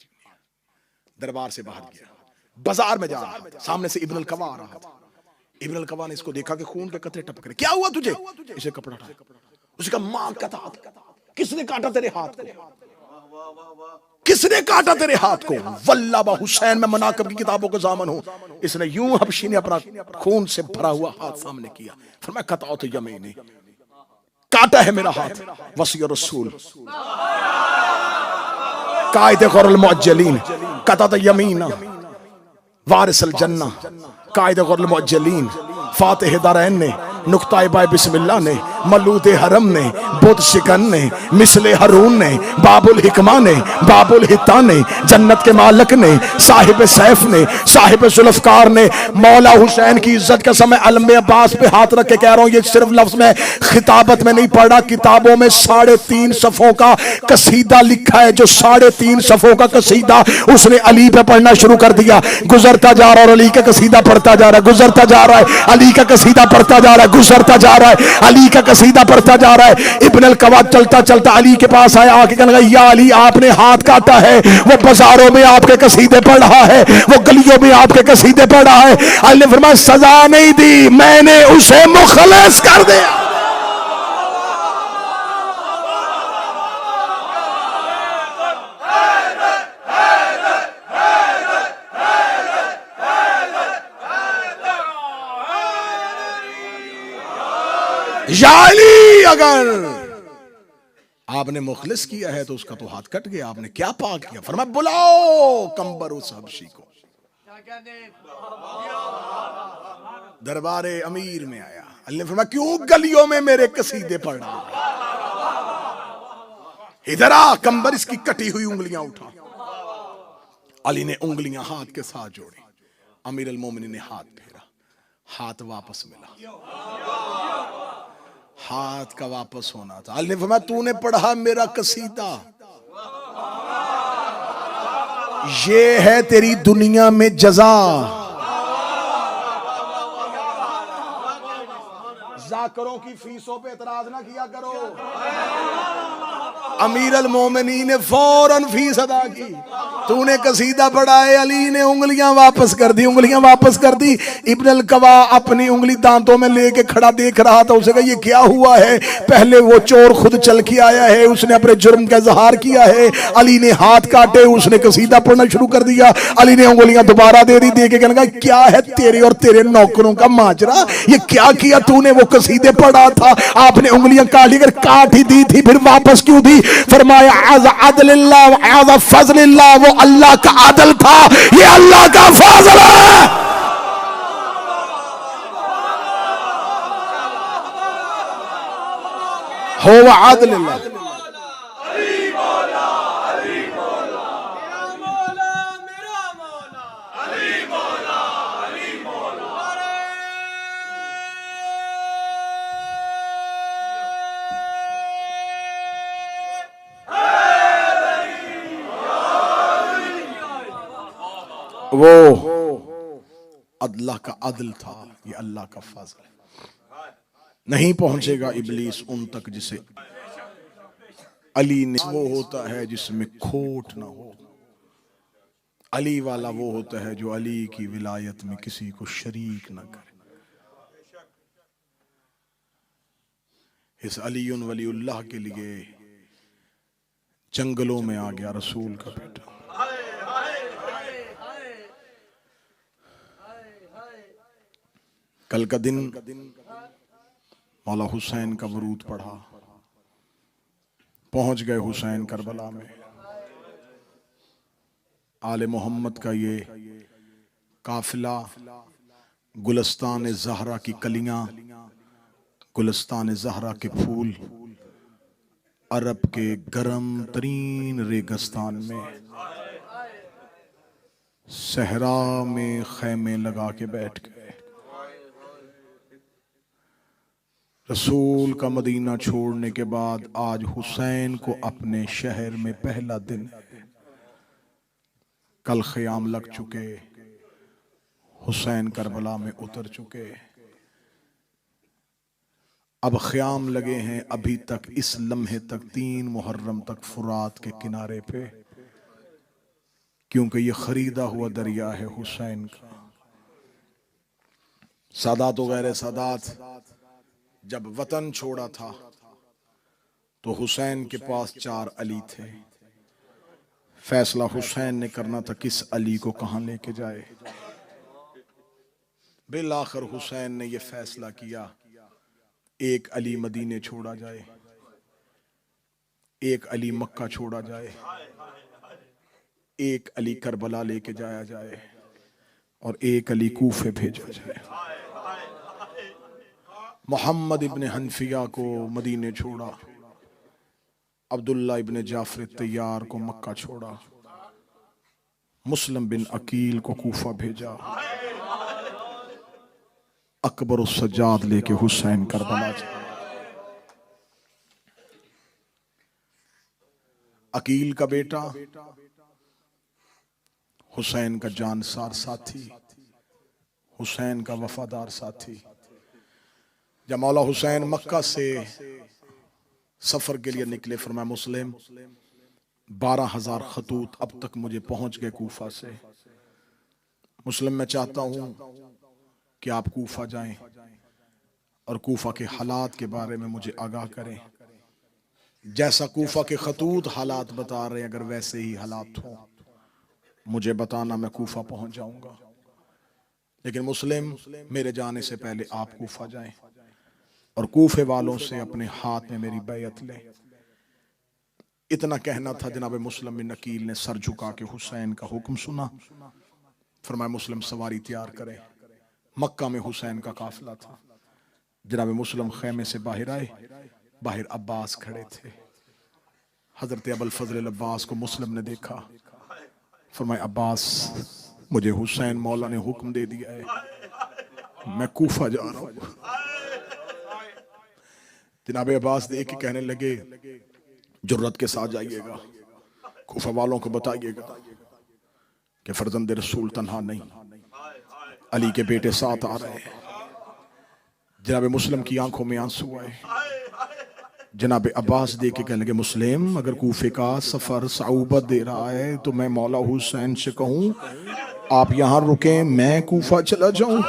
दरबार से बाहर गया, बाजार में जा रहा था, सामने से इब्न अल कवा आ रहा था। इब्न अल कवा ने इसको देखा कि खून के कतरे टपक रहे। क्या हुआ तुझे? इसे कपड़ा उठाया, उसका मां का हाथ, किसने काटा तेरे हाथ को? किसने काटा तेरे हाथ को? वल्लाह हुसैन में मनाकब की किताबों को जामन हूं। इसने यूं हबशी ने अपना खून से भरा हुआ हाथ सामने किया, फिर मैं कताओ तो यमीनी, काटा है मेरा हाथ। वसी रसूल कायदे गौरल मुअज्जलीन कता तो यमीना वारिसल जन्ना कायदे गौरल मुअज्जलीन फातिह दारैन ने नुक्ता बाय बिस्मिल्लाह ने मलूदे हरम ने बुत शिकन ने मिसले हरून ने बाबुल हिकमा ने बाबुल हिता ने जन्नत के मालिक ने साहिब सैफ ने साहिब जुल्फकार ने मौला हुसैन की इज्जत के समय अलम अब्बास पे हाथ रख के कह रहा हूं, ये सिर्फ लफ्ज में खिताबत में नहीं पढ़ा, किताबों में 3.5 सफ़ों का कसीदा लिखा है। जो 3.5 सफ़ों का कसीदा उसने अली पे पढ़ना शुरू कर दिया। गुजरता जा रहा और अली का कसीदा पढ़ता जा रहा है, गुजरता जा रहा है अली का कसीदा पढ़ता जा रहा है, गुजरता जा रहा है अली का कसीदा पढ़ता जा रहा है। इब्न अल कवा चलता चलता अली के पास आया, आके कहने लगा या अली आपने हाथ काटा है, वो बाजारों में आपके कसीदे पढ़ रहा है, वो गलियों में आपके कसीदे पढ़ रहा है। अली ने फरमाया सजा नहीं दी, मैंने उसे मुखलिस कर दिया। या अली अगर आपने मुखलिस किया है तो उसका तो हाथ कट गया, आपने क्या पाक किया? फरमाया बुलाओ कंबर उस हबशी को। दरबारे अमीर में आया, अल्लाह ने फरमाया क्यों गलियों में मेरे कसीदे पढ़ रहा है? इधर आ। कंबर इसकी कटी हुई उंगलियां उठा। अली ने उंगलियां हाथ के साथ जोड़ी, अमीर अल मोमिनीन ने हाथ फेरा, हाथ वापस मिला, हाथ का वापस होना था। अल्लाह ने फरमाया तूने पढ़ा मेरा कसीदा, ये है तेरी दुनिया में जजा। जाकरों की फीसों पे एतराज ना किया करो। अमीर अल मोमिनीन ने फौरन फीस अदा की। तूने कसीदा पढ़ा है, अली ने उंगलियां वापस कर दी, उंगलियां वापस कर दी। इब्न अल कवा अपनी उंगली दांतों में लेके खड़ा देख रहा था। उसे कहा ये क्या हुआ है? पहले वो चोर खुद चल के आया है, उसने अपने जुर्म का इजहार किया है, अली ने हाथ काटे, उसने कसीदा पढ़ना शुरू कर दिया। अली ने उंगलियां दोबारा दे दी, दे के कहने लगा क्या है तेरे और तेरे नौकरों का माजरा? ये क्या किया तूने? वो कसीदे पढ़ा था, आपने उंगलियां काट ली, अगर काट ही दी थी फिर वापस क्यों दी? फरमाया आज़ा अदलिल्लाह आज़ा फज़लिल्लाह, वो अल्लाह का आदल था, ये अल्लाह का फजल है। हो आदलिल्लाह। वो अल्लाह का अदल था, ये अल्लाह का फजल है। नहीं पहुंचेगा इब्लीस उन तक जिसे अली ने। वो होता है जिसमें खोट ना हो। अली वाला वो होता है जो अली की विलायत में किसी को शरीक ना करे। इस अलीउन वलीउल्लाह के लिए जंगलों में आ गया रसूल का बेटा। कल का दिन मौला हुसैन का वरूद पढ़ा, पहुंच गए हुसैन करबला में। आले मोहम्मद का ये काफिला गुलस्तान ज़हरा की कलियां, गुलस्तान ज़हरा के फूल, अरब के गरम तरीन रेगिस्तान में सहरा में खैमे लगा के बैठ गए। रसूल का मदीना छोड़ने के बाद आज हुसैन को अपने शहर में पहला दिन है। कल ख़याम लग चुके, हुसैन करबला में उतर चुके, अब ख़याम लगे हैं अभी तक इस लम्हे तक 3 मुहर्रम तक फुरात के किनारे पे, क्योंकि ये खरीदा हुआ दरिया है हुसैन का। सादात वगैरह सादात जब वतन छोड़ा था तो हुसैन के पास 4 अली थे। फैसला हुसैन ने करना था किस अली को कहां लेके जाए। बिल आखिर हुसैन ने यह फैसला किया, एक अली मदीने छोड़ा जाए, एक अली मक्का छोड़ा जाए, एक अली करबला लेके जाया जाए और एक अली कूफे भेजा जाए। मोहम्मद इब्ने हनफिया को मदीने छोड़ा, अब्दुल्ला इब्ने जाफर तैयार को मक्का छोड़ा, मुस्लिम बिन अकील को कूफा भेजा, अकबर उस सज्जाद लेके हुसैन करबला चला। अकील का बेटा हुसैन का जानसार साथी, हुसैन का वफादार साथी। जब मौला हुसैन मक्का से सफर के लिए निकले, फरमाया मुस्लिम 12,000 खतूत अब तक मुझे पहुंच गए कूफा से। मुस्लिम मैं चाहता हूं कि आप कूफा जाएं और कूफा के हालात के बारे में मुझे आगाह करें। जैसा कूफा के खतूत हालात बता रहे हैं, अगर वैसे ही हालात हों मुझे बताना, मैं कूफा पहुंच जाऊंगा। लेकिन मुस्लिम मेरे जाने से पहले आप कूफा जाएं और कूफे वालों से अपने हाथ में मेरी बैयत लें। इतना कहना था, जनाब मुस्लिम बिन नकील ने सर झुका के हुसैन का हुक्म सुना। फरमाया मुस्लिम सवारी तैयार करें। मक्का में हुसैन का काफिला था। जनाब मुस्लिम खैमे से बाहर आए, बाहर अब्बास खड़े थे। हजरत अबुल फजल अब्बास को मुस्लिम ने देखा। फरमाया अब्बास, मुझे हुसैन मौला ने हुक्म दे दिया है, मैं कूफा जा रहा हूं। जनाब अब्बास देख के कहने लगे, जुर्रत के साथ जाइएगा, कूफा वालों को बताइएगा कि फर्जंद रसूल तन्हा नहीं, अली के बेटे साथ आ रहे हैं। जनाब मुस्लिम की आंखों में आंसू आए। जनाब अब्बास देख के कहने लगे, मुस्लिम अगर कूफे का सफर सऊबत दे रहा है तो मैं मौला हुसैन से कहूं आप यहां रुकें, मैं कूफा चला जाऊं।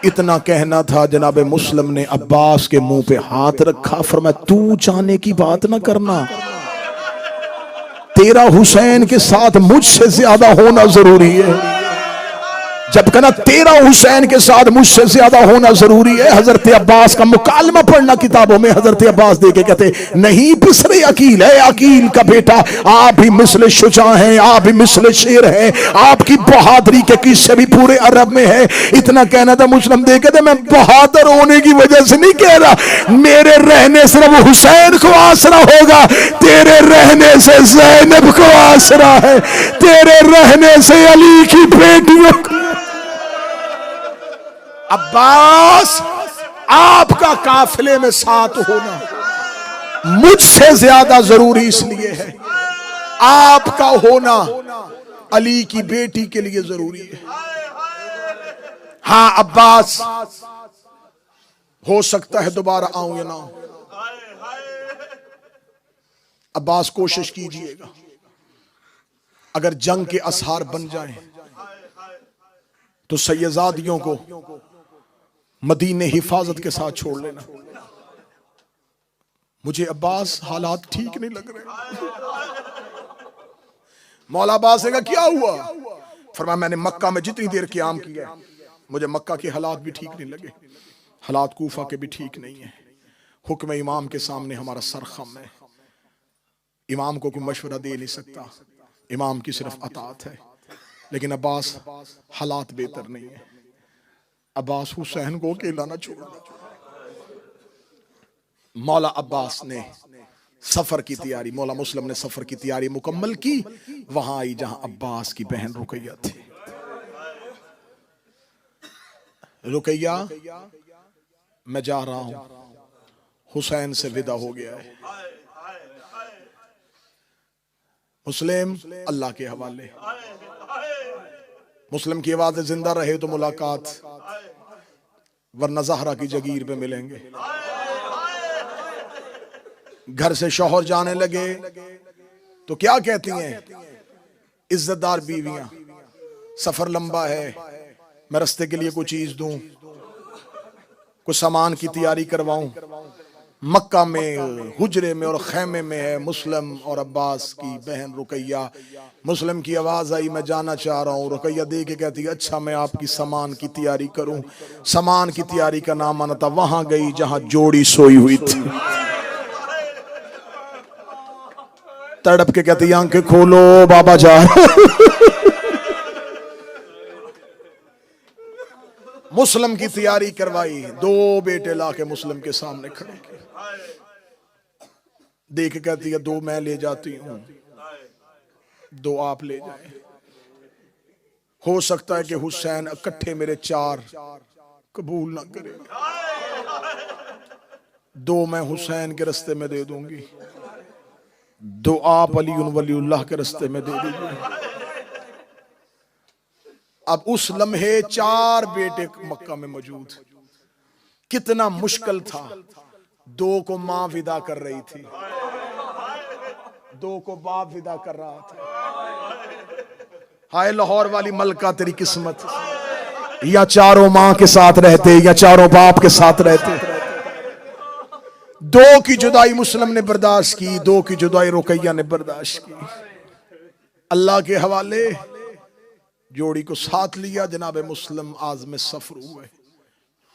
इतना कहना था, जनाब मुस्लिम ने अब्बास के मुंह पे हाथ रखा। फरमाया तू जाने की बात ना करना, तेरा हुसैन के साथ मुझसे ज्यादा होना जरूरी है। जब कहना तेरा हुसैन के साथ मुझसे ज्यादा होना जरूरी है। हजरत अब्बास का मुकालमा पढ़ना किताबों में, हजरत अब्बास देके कहते नहीं पिसरे अकील है, अकील का बेटा, आप भी मिसले शुजा हैं, आप भी मिसले शेर हैं, आपकी बहादुरी के किस्से भी पूरे अरब में है। इतना कहना था। मुस्लिम देखे थे, मैं बहादुर होने की वजह से नहीं कह रहा, मेरे रहने से वो हुसैन को आसरा होगा, तेरे रहने से ज़ैनब को आसरा है, तेरे रहने से अली की बेटियों को। अब्बास, आपका काफिले में साथ होना मुझसे ज्यादा जरूरी इसलिए है, आपका होना अली की बेटी के लिए जरूरी है। हाँ अब्बास, हो सकता है दोबारा आऊं या ना आऊं। अब्बास कोशिश कीजिएगा, अगर जंग के असहार बन जाएं तो सैयदादियों को मदीने हिफाजत के साथ छोड़ लेना। मुझे अब्बास हालात ठीक नहीं लग रहे। मौला अब्बास ने कहा क्या हुआ? फरमाया मैंने मक्का में जितनी देर क़याम किया मुझे मक्का के हालात भी ठीक नहीं लगे। हालात कूफा के भी ठीक नहीं है। हुक्म इमाम के सामने हमारा सर खम है। इमाम को कोई मशवरा दे नहीं सकता, इमाम की सिर्फ अतात है। लेकिन अब्बास हालात बेहतर नहीं है। अब्बास हुसैन को अकेला ना छोड़ना। मौला अब्बास ने सफर की तैयारी, मौला मुस्लिम ने सफर की तैयारी मुकम्मल की। वहां आई जहां अब्बास की बहन रुकैया थी। रुकैया, मैं जा रहा हूं, हुसैन से विदा हो गया है। मुस्लिम अल्लाह के हवाले। मुस्लिम की आवाज़ जिंदा रहे तो मुलाकात, वरना ज़हरा की जगीर पे मिलेंगे। घर से शौहर जाने लगे तो क्या कहती हैं इज्जतदार बीवियां, सफर लंबा है, मैं रास्ते के लिए कोई चीज दूं, कुछ सामान की तैयारी करवाऊं। मक्का में हुजरे में और खैमे में है मुस्लिम और अब्बास की बहन रुकैया। मुस्लिम की आवाज आई, मैं जाना चाह रहा हूँ। रुकैया देख के कहती है, अच्छा मैं आपकी सामान की तैयारी करूं। सामान की तैयारी का नाम आना था। वहां गई जहां जोड़ी सोई हुई थी। तड़प के कहती, आंखें खोलो बाबा जा। मुस्लिम की तैयारी करवाई, दो बेटे लाके मुस्लिम के सामने खड़े किए। देख के कहती है, दो मैं ले जाती हूं, दो आप ले जाए। हो सकता है कि हुसैन इकट्ठे मेरे चार कबूल ना करे, दो मैं हुसैन के रास्ते में दे दूंगी, दो आप अली वलीउल्लाह के रास्ते में दे दीजिए। अब उस लम्हे चार बेटे मक्का में मौजूद। कितना मुश्किल था। दो को मां विदा कर रही थी, दो को बाप विदा कर रहा था। हाय लाहौर वाली मलका, तेरी किस्मत, या चारों मां के साथ रहते या चारों बाप के साथ रहते। दो की जुदाई मुस्लिम ने बर्दाश्त की, दो की जुदाई रुकैया ने बर्दाश्त की। अल्लाह के हवाले जोड़ी को साथ लिया। जनाब मुस्लिम आज़म सफर हुए।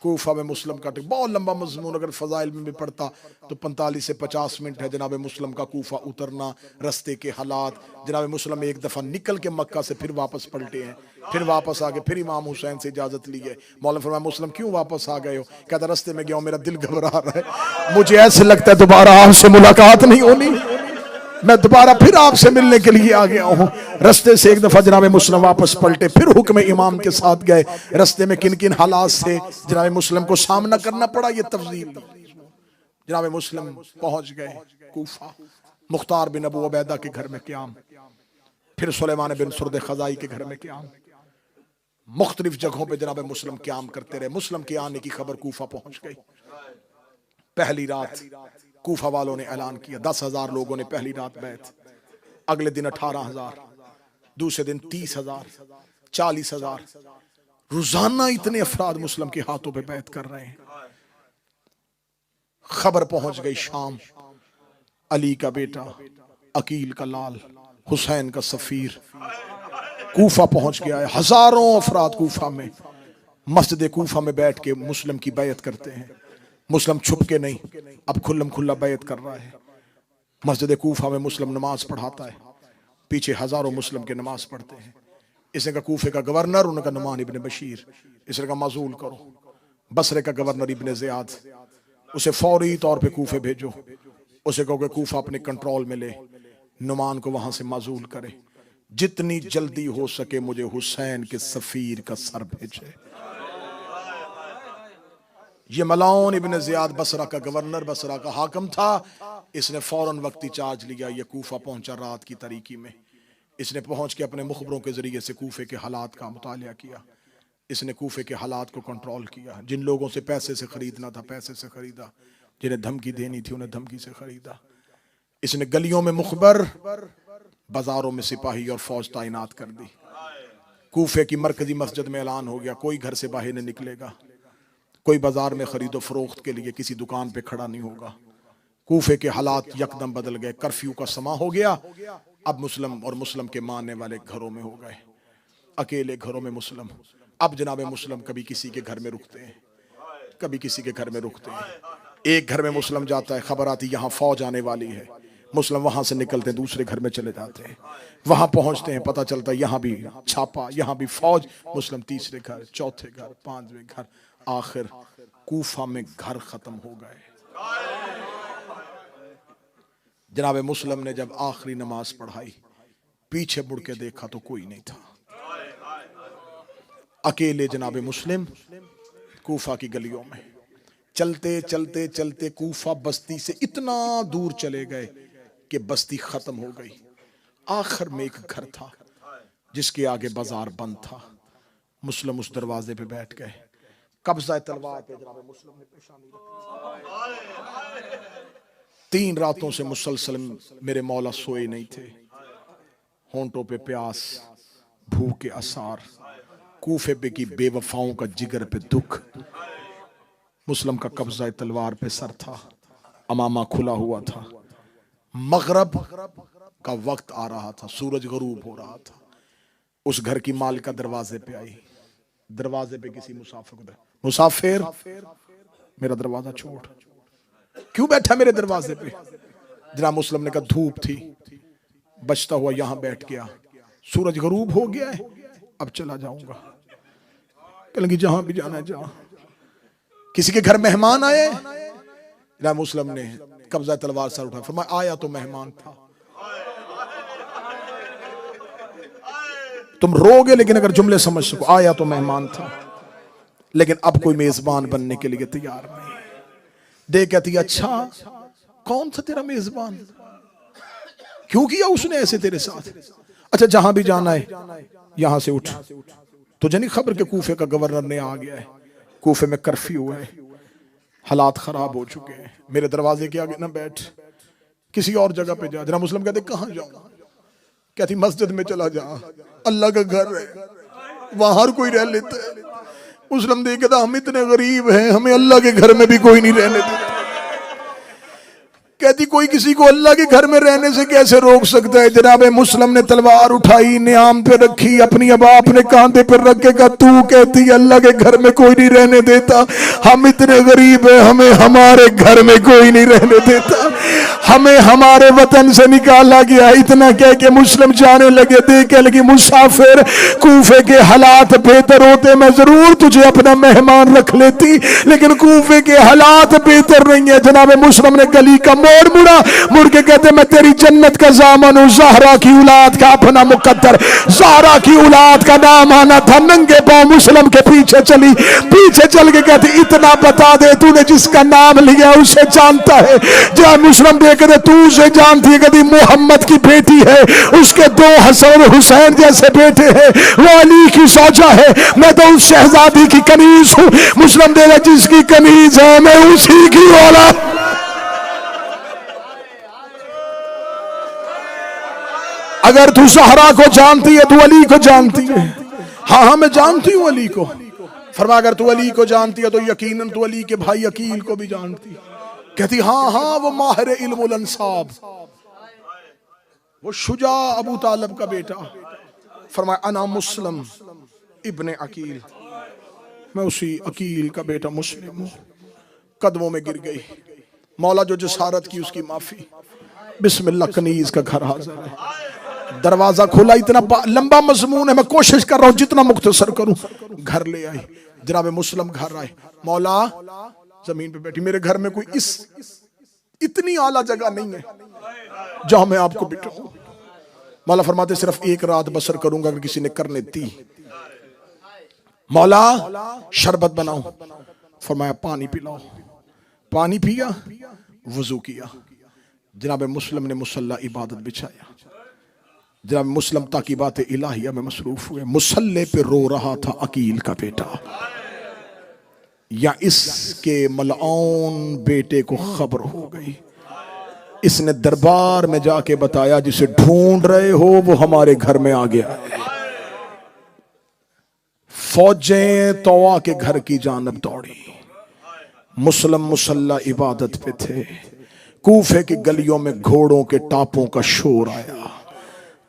कूफा में मुस्लिम का बहुत लंबा मजमून, अगर फजाइल में भी पढ़ता तो 45 से 50 मिनट है। जनाब मुस्लिम का कूफा उतरना, रस्ते के हालात। जनाब मुस्लिम एक दफा निकल के मक्का से फिर वापस पलटे हैं, फिर वापस आ गए, फिर इमाम हुसैन से इजाजत ली है। मौला फरमाया, मुस्लिम क्यों वापस आ गए हो? कहता, रस्ते में गया हूं, मेरा दिल घबरा रहा है, मुझे ऐसे लगता है दोबारा आपसे मुलाकात नहीं होनी, मैं दोबारा फिर आपसे मिलने के लिए आ गया हूं। रस्ते से एक दफा जनाब मुस्लिम वापस पलटे, फिर हुक्म इमाम के साथ गए। रस्ते में किन किन हालात से जनाब मुस्लिम को सामना करना पड़ा, ये तफसील। जनाब मुस्लिम पहुंच गए कूफा। मुख्तार बिन अबू उबैदा के घर में क़याम, फिर सुलेमान बिन सुरद खजाई के घर में क़याम। मुख्तलिफ जगहों पे जनाब मुस्लिम क़याम करते रहे। मुस्लिम के आने की खबर कूफा पहुंच गई। पहली रात कूफा वालों ने ऐलान किया, 10,000 लोगों ने पहली रात बैत। अगले दिन 18,000, दूसरे दिन 30,000, 40,000। रोजाना इतने अफराद मुस्लिम के हाथों पे बैत कर रहे हैं। खबर पहुंच गई शाम। अली का बेटा, अकील का लाल, हुसैन का सफीर कूफा पहुंच गया है। हजारों अफराद कूफा में, मस्जिद कूफा में बैठ के मुस्लिम की बैत करते हैं। मुस्लिम छुप के नहीं, अब खुल्लम खुल्ला बैत कर रहा है। मस्जिद कूफा में मुस्लिम नमाज पढ़ाता है, पीछे हजारों मुस्लिम के नमाज पढ़ते हैं। इसने कहा कूफे का गवर्नर, उनका नुमान इब्ने बशीर, इसने कहा माजूल करो। बसरे का गवर्नर इब्ने ज़ियाद, उसे फौरी तौर पे कूफे भेजो। उसे कहो कि कूफा अपने कंट्रोल में ले, नुमान को वहां से माजूल करे। जितनी जल्दी हो सके मुझे हुसैन के सफीर का सर भेजे। ये मलाउन इब्ने ज़ियाद बसरा का गवर्नर, बसरा का हाकम था। इसने फौरन वक्ती चार्ज लिया। ये कूफा पहुंचा रात की तारीकी में। इसने पहुंच के अपने मुखबरों के जरिए से कूफे के हालात का मुतालिया किया। इसने कूफे के हालात को कंट्रोल किया। जिन लोगों से पैसे से खरीदना था पैसे से खरीदा, जिन्हें धमकी देनी थी उन्हें धमकी से खरीदा। इसने गलियों में मुखबर, बाजारों में सिपाही और फौज तैनात कर दी। कूफे की मरकजी मस्जिद में ऐलान हो गया, कोई घर से बाहर नहीं निकलेगा, कोई बाजार में खरीदो फरोख्त के लिए किसी दुकान पे खड़ा नहीं होगा। कूफे के हालात यकदम बदल गए। कर्फ्यू का समा हो गया। अब मुस्लिम और मुस्लिम के मानने वाले घरों में हो गए, अकेले घरों में मुस्लिम। अब जनाब मुस्लिम कभी किसी के घर में रुकते हैं, कभी किसी के घर में रुकते हैं। एक घर में मुस्लिम जाता है, खबर आती यहाँ फौज आने वाली है, मुस्लिम वहां से निकलते हैं, दूसरे घर में चले जाते हैं, वहां पहुंचते हैं, पता चलता है यहाँ भी छापा, यहाँ भी फौज, मुस्लिम तीसरे घर, चौथे घर, पांचवें घर, आखिर कूफा में घर खत्म हो गए। जनाब मुस्लिम ने जब आखिरी नमाज पढ़ाई, पीछे मुड़ के देखा तो कोई नहीं था। अकेले जनाब मुस्लिम कूफा की गलियों में चलते चलते चलते कूफा बस्ती से इतना दूर चले गए कि बस्ती खत्म हो गई। आखिर में एक घर था जिसके आगे बाजार बंद था। मुस्लिम उस दरवाजे पे बैठ गए, कब्जा तलवार पे जनाब मुस्लिम ने पेशानी रखी। 3 रातों से मुसलसल मेरे मौला सोए नहीं थे, होंठों पे प्यास, भूख के आसार, कूफे पे की बेवफाओं का जिगर पे दुख। मुस्लिम का कब्जा तलवार पे सर था, अमामा खुला हुआ था, मगरब का वक्त आ रहा था, सूरज गरूब हो रहा था। उस घर की मालिका दरवाजे पे आई, दरवाजे पे किसी मुसाफिर को, मुसाफिर मेरा दरवाजा छोड़, क्यों बैठा मेरे दरवाजे पे? जनाब मुस्लिम ने कहा धूप थी, बचता हुआ यहां बैठ गया, सूरज गरूब हो गया है, अब चला जाऊंगा। कहने लगी जहां भी जाना है जा। किसी के घर मेहमान आए, जनाब मुस्लिम ने कब्जा तलवार सर उठा, फरमाया आया तो मेहमान था। तुम रोगे लेकिन अगर जुमले समझ सको, आया तो मेहमान था लेकिन अब कोई मेजबान बनने के लिए तैयार नहीं। दे कहती अच्छा कौन था तेरा मेजबान, क्यों किया उसने ऐसे तेरे साथ? अच्छा जहां भी जाना है यहां से उठ, तुझे नहीं खबर के कूफे का गवर्नर ने आ गया है, कूफे में कर्फ्यू है, हालात खराब हो चुके हैं, मेरे दरवाजे के आगे ना बैठ, किसी और जगह पे जा। जरा मुस्लिम कहते कहां जाऊं? कहती मस्जिद में चला जा, अल्लाह का घर है, वहां हर कोई रह लेता है। मुस्लिम देख कहता हम इतने गरीब हैं, हमें अल्लाह के घर में भी कोई नहीं रहने देता। कहती कोई किसी को अल्लाह के घर में रहने से कैसे रोक सकता है? जनाब मुस्लिम ने तलवार उठाई, नियाम पे रखी, अपनी अबा अपने कांधे पर रख के कहा तू कहती अल्लाह के घर में कोई नहीं रहने देता, हम इतने गरीब हैं, हमें हमारे घर में कोई नहीं रहने देता, हमें हमारे वतन से निकाला गया। इतना कह के मुस्लिम जाने लगे। देखे लगी मुसाफिर कूफे के हालात बेहतर होते मैं जरूर तुझे अपना मेहमान रख लेती, लेकिन कूफे के हालात बेहतर नहीं है। जनाब मुस्लिम ने गली का मुड़ा, मुड़ के कहते मैं तेरी जन्नत का जामन हूं, ज़हरा की औलाद का अपना मुकद्दर, ज़हरा की औलाद का नाम आना था। नंगे पांव मुस्लिम के पीछे चली, पीछे चल के कहती इतना बता दे तूने जिसका नाम लिया उसे जानता है? जब मुस्लिम देखे तू उसे जानती है? कहती मोहम्मद की बेटी है, उसके 2 हसन हुसैन जैसे बेटे हैं, वो अली की सौजा है, मैं तो उस शहजादी की कनीज हूं। मुस्लिम देगा जिसकी कनीज है मैं उसी की औलाद। अगर तू ज़हरा को जानती है, तू अली को जानती है? हाँ हाँ मैं जानती हूँ अली को। फरमा अगर तू अली को जानती है तो यकीनन तू अली के भाई अकील को भी जानती। कहती हाँ हाँ वो माहिर इल्मुल अंसाब, वो शुजा अबू तालिब का बेटा। फरमाया अना मुस्लिम इब्ने अकील, मैं उसी अकील का बेटा मुस्लिम हूँ। कदमों में गिर गई, मौला जो जसारत की उसकी माफी। बिस्मिल्लाह कनीज का घर हाजिर है, दरवाजा खोला, इतना लंबा मजमून है मैं कोशिश कर रहा हूं जितना मुख्तसर करूं। घर ले आई, जनाब मुस्लिम घर आए, मौला जमीन पे बैठी, मेरे घर में कोई इतनी आला जगह नहीं है जहां मैं आपको बिठाऊं। मौला फरमाते सिर्फ 1 रात बसर करूंगा अगर किसी ने करने दी। मौला शरबत बनाओ, फरमाया पानी पिलाओ, पानी पिया, वजू किया। जनाब मुस्लिम ने मुसल्ला इबादत बिछाया, जनाब मुस्लिम ताकीबात इलाहिया में मसरूफ हुए। मुसल्ले पे रो रहा था अकील का बेटा, या इसके मलआन बेटे को खबर हो गई, इसने दरबार में जाके बताया जिसे ढूंढ रहे हो वो हमारे घर में आ गया है। फौजें तौआ के घर की जानब दौड़ी, मुस्लिम मुसल्ला इबादत पे थे। कूफे की गलियों में घोड़ों के टापों का शोर आया,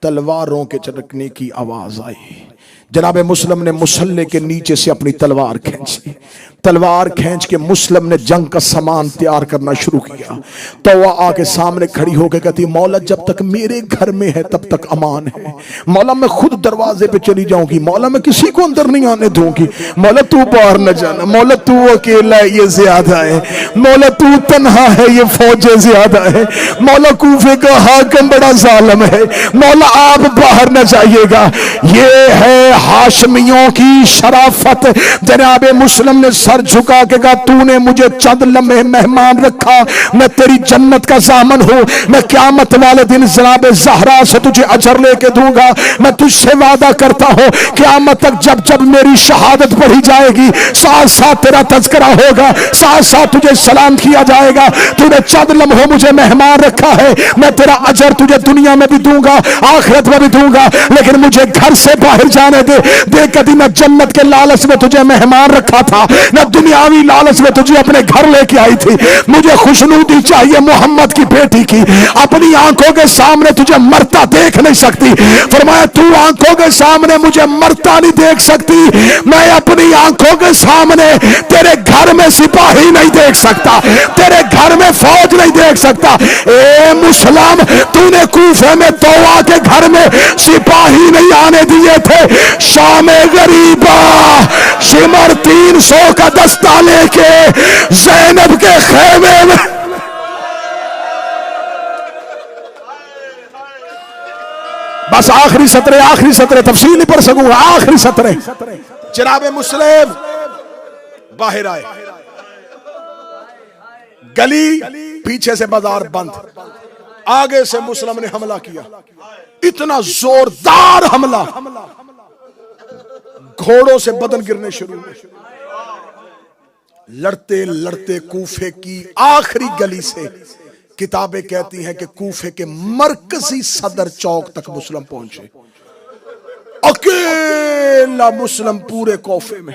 तलवारों के चटकने की आवाज आई। जनाब मुस्लिम ने मुसल्ले के नीचे से अपनी तलवार खींची, तलवार खींच के मुस्लिम ने जंग का सामान तैयार करना शुरू किया। तो वह आके सामने खड़ी होकर कहती, मौला जब तक मेरे घर में है तब तक अमान है। मौला मैं खुद दरवाजे पे चली जाऊंगी, मौला मैं किसी को अंदर नहीं आने दूंगी। मौला तू बाहर न जाना, मौला तू अकेला है ये ज्यादा है, मौला तू तन्हा है ये फौजें ज्यादा है, मौला कूफे का हाकिम बड़ा जालिम है, मौला आप बाहर न जाइएगा। ये है हाशमियों की शराफत। जनाब मुस्लिम ने सर झुका के कहा, तूने मुझे चंद लम्हे मेहमान रखा, मैं तेरी जन्नत का जामन हूं, मैं क़यामत वाले दिन जनाब ज़हरा से तुझे अजर लेके दूंगा। मैं तुझसे वादा करता हूं क़यामत तक जब जब मेरी शहादत पढ़ी जाएगी साथ साथ तेरा तज़किरा होगा, साथ साथ तुझे सलाम किया जाएगा। तूने चंद लम्हों मुझे मेहमान रखा है, मैं तेरा अजर तुझे दुनिया में भी दूंगा आखिरत में भी दूंगा, लेकिन मुझे घर से बाहर जाने दे। देख कभी मैं जन्नत के लालच में तुझे मेहमान रखा था, मैं दुनियावी लालच में तुझे अपने घर लेके आई थी। मुझे खुशनुदी चाहिए मोहम्मद की बेटी की, अपनी आंखों के सामने तुझे मरता देख नहीं सकती। फरमाया तू आंखों के सामने मुझे मरता नहीं देख सकती, मैं अपनी आंखों के सामने तेरे घर में सिपाही नहीं देख सकता, तेरे घर में फौज नहीं देख सकता। ए मुसलमान, तूने कूफे में तौवा के घर में सिपाही नहीं आने दिए थे, शाम गरीबा शिमर 300 का दस्ता लेके ज़ैनब के खेमे में। बस आखिरी सत्र तफसील नहीं पढ़ सकूंगा, आखिरी सत्र। जनाब मुस्लिम बाहर आए, गली पीछे से बाजार बंद, आगे से मुस्लिम ने हमला किया, इतना जोरदार हमला, घोड़ों से बदन गिरने शुरू हुए। लड़ते लड़ते कूफे की आखिरी गली से, किताबें कहती हैं कि कूफे के मरकजी सदर चौक तक मुस्लिम पहुंचे। अकेला मुस्लिम पूरे कूफे में,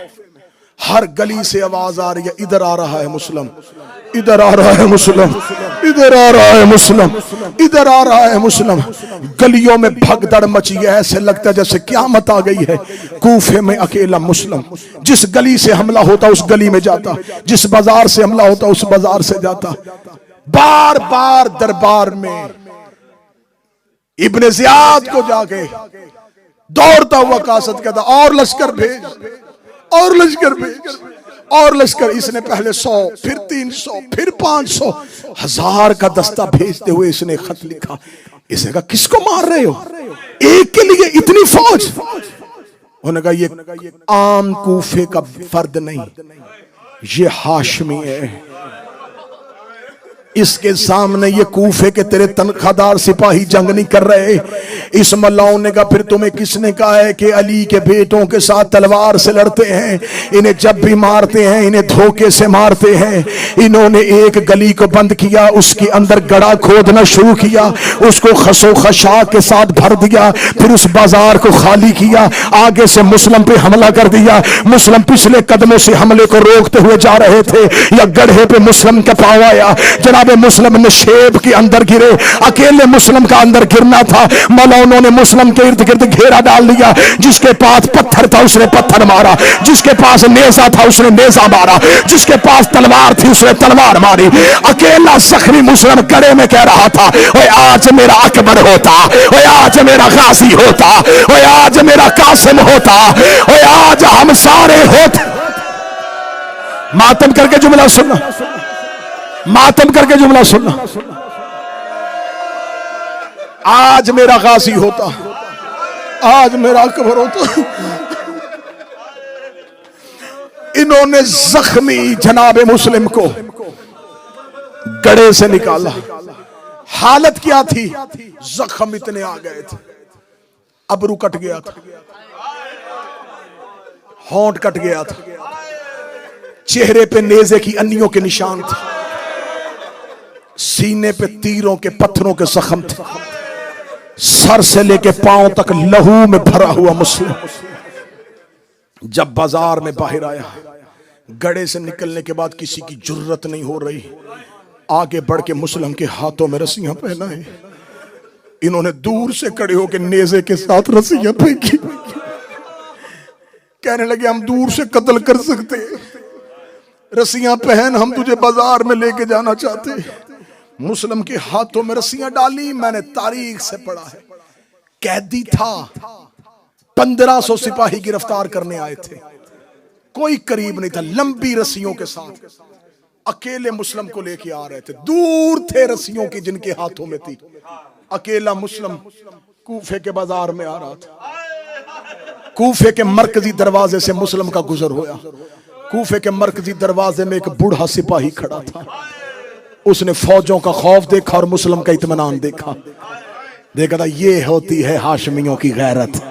हर गली से आवाज आ रही है, इधर आ रहा है मुस्लिम, इधर आ रहा है मुस्लिम, इधर आ रहा है मुस्लिम, इधर आ रहा है मुस्लिम। गलियों में भगदड़ मची है, ऐसे लगता है जैसे क़यामत आ गई है। कूफे में अकेला मुस्लिम, जिस गली से हमला होता उस गली में जाता, जिस बाजार से हमला होता उस बाजार से जाता। बार बार दरबार में इब्ने ज़ियाद को जाके दौड़ता हुआ कासद कहता, और लश्कर भेज, और लश्कर भेज, और लश्कर। इसने पहले 100, फिर 300, फिर 500, 1000 का दस्ता भेजते हुए इसने खत लिखा। इसने कहा किसको मार रहे हो, एक के लिए इतनी फौज? उन्होंने कहा ये आम कूफे का फर्द नहीं, ये हाशमी है, इसके सामने ये कूफे के तेरे तनख्वाहदार सिपाही जंग नहीं कर रहे। इस मल्लाओं ने कहा फिर तुम्हें किसने कहा है कि अली के बेटों के साथ तलवार से लड़ते हैं? इन्हें जब भी मारते हैं इन्हें धोखे से मारते हैं। इन्होंने एक गली को बंद किया, उसके अंदर गड़ा खोदना शुरू किया, उसको खसो खशाक के साथ भर दिया, फिर उस बाजार को खाली किया, आगे से मुस्लिम पे हमला कर दिया। मुस्लिम पिछले कदमों से हमले को रोकते हुए जा रहे थे, या गड्ढे पे मुस्लिम का पांव आया। जनाब मुस्लिम ने शेब के अंदर गिरे, अकेले मुस्लिम का अंदर गिरना था। मौलाना ने मुस्लिम के इर्द गिर्द घेरा डाल दिया। जिसके पास पत्थर था उसने पत्थर मारा, जिसके पास नेजा था उसने नेजा मारा, जिसके पास तलवार थी उसने तलवार मारी। अकेला जख्मी मुस्लिम गड़े में कह रहा था, ओए आज मेरा अकबर होता, ओए आज मेरा गाजी होता, ओए आज मेरा कासिम होता, ओए आज हम सारे होते। मातम करके जुमला सुनना, मातम करके जुमला सुनना, आज मेरा गाजी होता, आज मेरा अकबर होता। इन्होंने जख्मी जनाबे मुस्लिम को गड़े से निकाला। हालत क्या थी? जख्म इतने आ गए थे, अबरू कट गया था, होंठ कट गया था, चेहरे पे नेजे की अन्नियों के निशान थे, सीने पे तीरों के पत्थरों के जख्म थे, सर से लेके पांव तक लहू में भरा हुआ मुस्लिम जब बाजार में बाहर आया, गड़े से निकलने के बाद किसी की जुर्रत नहीं हो रही आगे बढ़ के मुस्लिम के हाथों में रस्सियां पहनाए। इन्होंने दूर से खड़े होकर नेजे के साथ रस्सियां फेंकी, कहने लगे हम दूर से कत्ल कर सकते हैं, रस्सियां पहन, हम तुझे बाजार में लेके जाना चाहते। मुस्लिम के हाथों में रस्सियां डाली। मैंने तारीख से पढ़ा है, कैदी था, 1500 सिपाही गिरफ्तार करने आए थे, कोई करीब नहीं था। लंबी रस्सियों के साथ अकेले मुस्लिम को लेके आ रहे थे। दूर थे रस्सियों की जिनके हाथों में थी। अकेला मुस्लिम कूफे के बाजार में आ रहा था। कूफे के मरकजी दरवाजे से मुस्लिम का गुजर होया। कूफे के मरकजी दरवाजे में एक बूढ़ा सिपाही खड़ा था। उसने फौजों का खौफ देखा और मुस्लिम का इत्मीनान देखा। देखा था ये होती है हाशमियों की गैरत।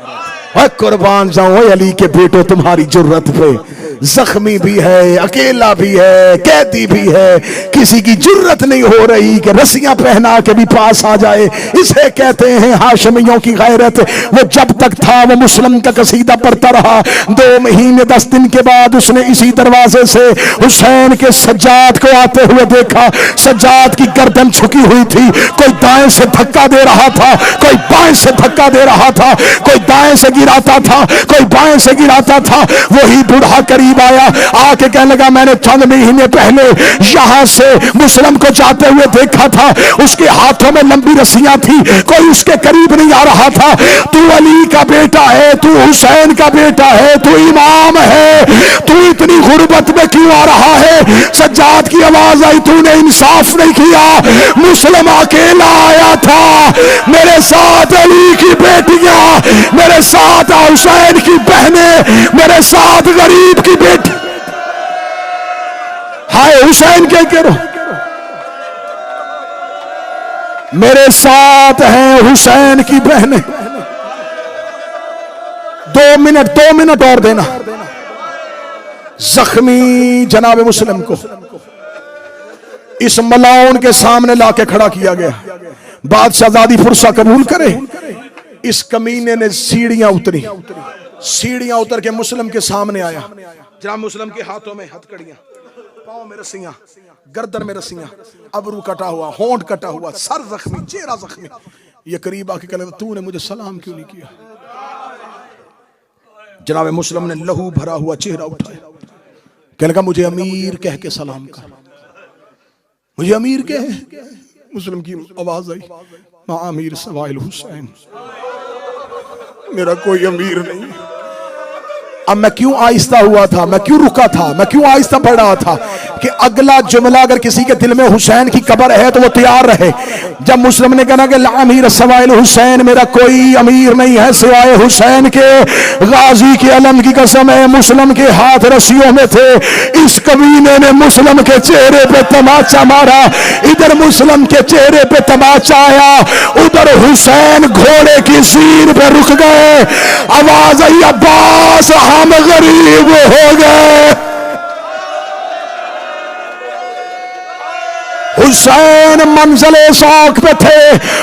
कुर्बान जाऊं अली के बेटो तुम्हारी जुर्रत पे। जख्मी भी है, अकेला भी है, कैदी भी है, किसी की जुर्रत नहीं हो रही कि रस्सियां पहना के भी पास आ जाए। इसे कहते हैं हाशमियों की गैरत। वो जब तक था वो मुस्लिम का कसीदा पढ़ता रहा। 2 महीने 10 दिन के बाद उसने इसी दरवाजे से हुसैन के सज्जाद को आते हुए देखा। सज्जाद की गर्दन झुकी हुई थी। कोई दाएं से धक्का दे रहा था, कोई बाएं से धक्का दे रहा था, कोई दाएं से गिराता था, कोई बाएं से गिराता था। वही बूढ़ा करीब आया, आके कहने लगा मैंने चंद महीने पहले यहां से मुस्लिम को जाते हुए देखा था। उसके हाथों में लंबी रस्सियां थी, कोई उसके करीब नहीं आ रहा था। तू अली का बेटा है, तू हुसैन का बेटा है, तू इमाम है, तू इतनी गुर्बत में क्यों आ रहा है? सज्जाद की आवाज आई, तूने इंसाफ नहीं किया। मुस्लिम अकेला आया था, मेरे साथ अली की बेटियां, मेरे साथ हुसैन की बहनें, मेरे साथ गरीब की बेटी। हाय हुसैन के करो, मेरे साथ हैं हुसैन की बहनें। 2 मिनट और देना। जख्मी जनाब मुस्लिम को इस मलाउन के सामने लाके खड़ा किया गया। बादशाहजादी फुर्सा कबूल करे। इस कमीने ने सीढ़ियां उतरी, सीढ़ियां उतर के मुस्लिम के सामने आया। जनाब मुस्लिम के हाथों में हथकड़ियां, पांव में रस्सियां, गर्दन में रस्सियां, अबरू कटा हुआ, होंठ कटा हुआ, सर जख्मी, चेहरा जख्मी। ये करीब आके कहने लगा तूने मुझे सलाम क्यों नहीं किया? जनाब मुस्लिम ने लहू भरा हुआ चेहरा उठाया, कहने लगा मुझे अमीर कह के सलाम कर, मुझे अमीर कह। मुस्लिम की आवाज आई, मां अमीर सवाइल हुसैन, मेरा कोई अमीर नहीं। अब मैं क्यों आहिस्ता हुआ था, मैं क्यों रुका था, मैं क्यों आहिस्ता पढ़ रहा था कि अगला जुमला अगर किसी के दिल में हुसैन की कब्र है तो वो तैयार रहे। जब मुस्लिम ने कहा कि ला अमीर सवाइल हुसैन, मेरा कोई अमीर नहीं है सिवाय हुसैन के, गाजी के अलम की कसम है, मुस्लिम के हाथ रस्सियों में थे। इस कमीने ने मुस्लिम के चेहरे पे तमाचा मारा। इधर मुस्लिम के चेहरे पे तमाचा आया, उधर हुसैन घोड़े की सीर पे रुक गए। आवाज आई, अब्बास हम गरीब हो गए। हुसैन मंजिले शौक पे थे,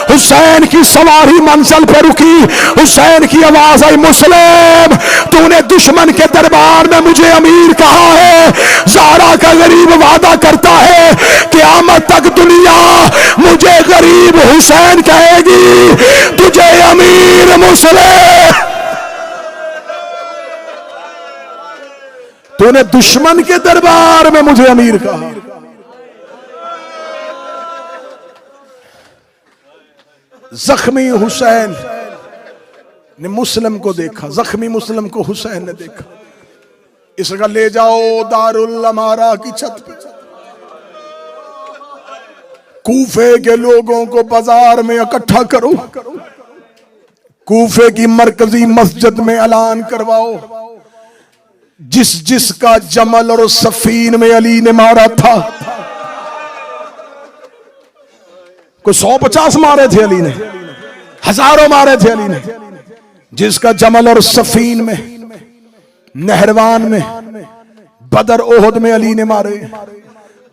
हुसैन की सवारी मंजिल पे रुकी। हुसैन की आवाज आई, मुस्लिम तूने दुश्मन के दरबार में मुझे अमीर कहा है, ज़हरा का गरीब वादा करता है क़यामत तक दुनिया मुझे गरीब हुसैन कहेगी, तुझे अमीर मुस्लिम। तूने दुश्मन के दरबार में मुझे अमीर कहा। जख्मी हुसैन ने मुस्लिम को देखा, जख्मी मुस्लिम को हुसैन ने देखा। इसका ले जाओ दारुल अमारा की छत पे, कूफे के लोगों को बाजार में इकट्ठा करो, कूफे की मरकजी मस्जिद में ऐलान करवाओ, जिस जिसका जमल और सफीन में अली ने मारा था। कोई 150 मारे थे अली ने, हजारों मारे थे अली ने। जिसका जमल और सफीन में, नहरवान में, बदर ओहद में अली ने मारे।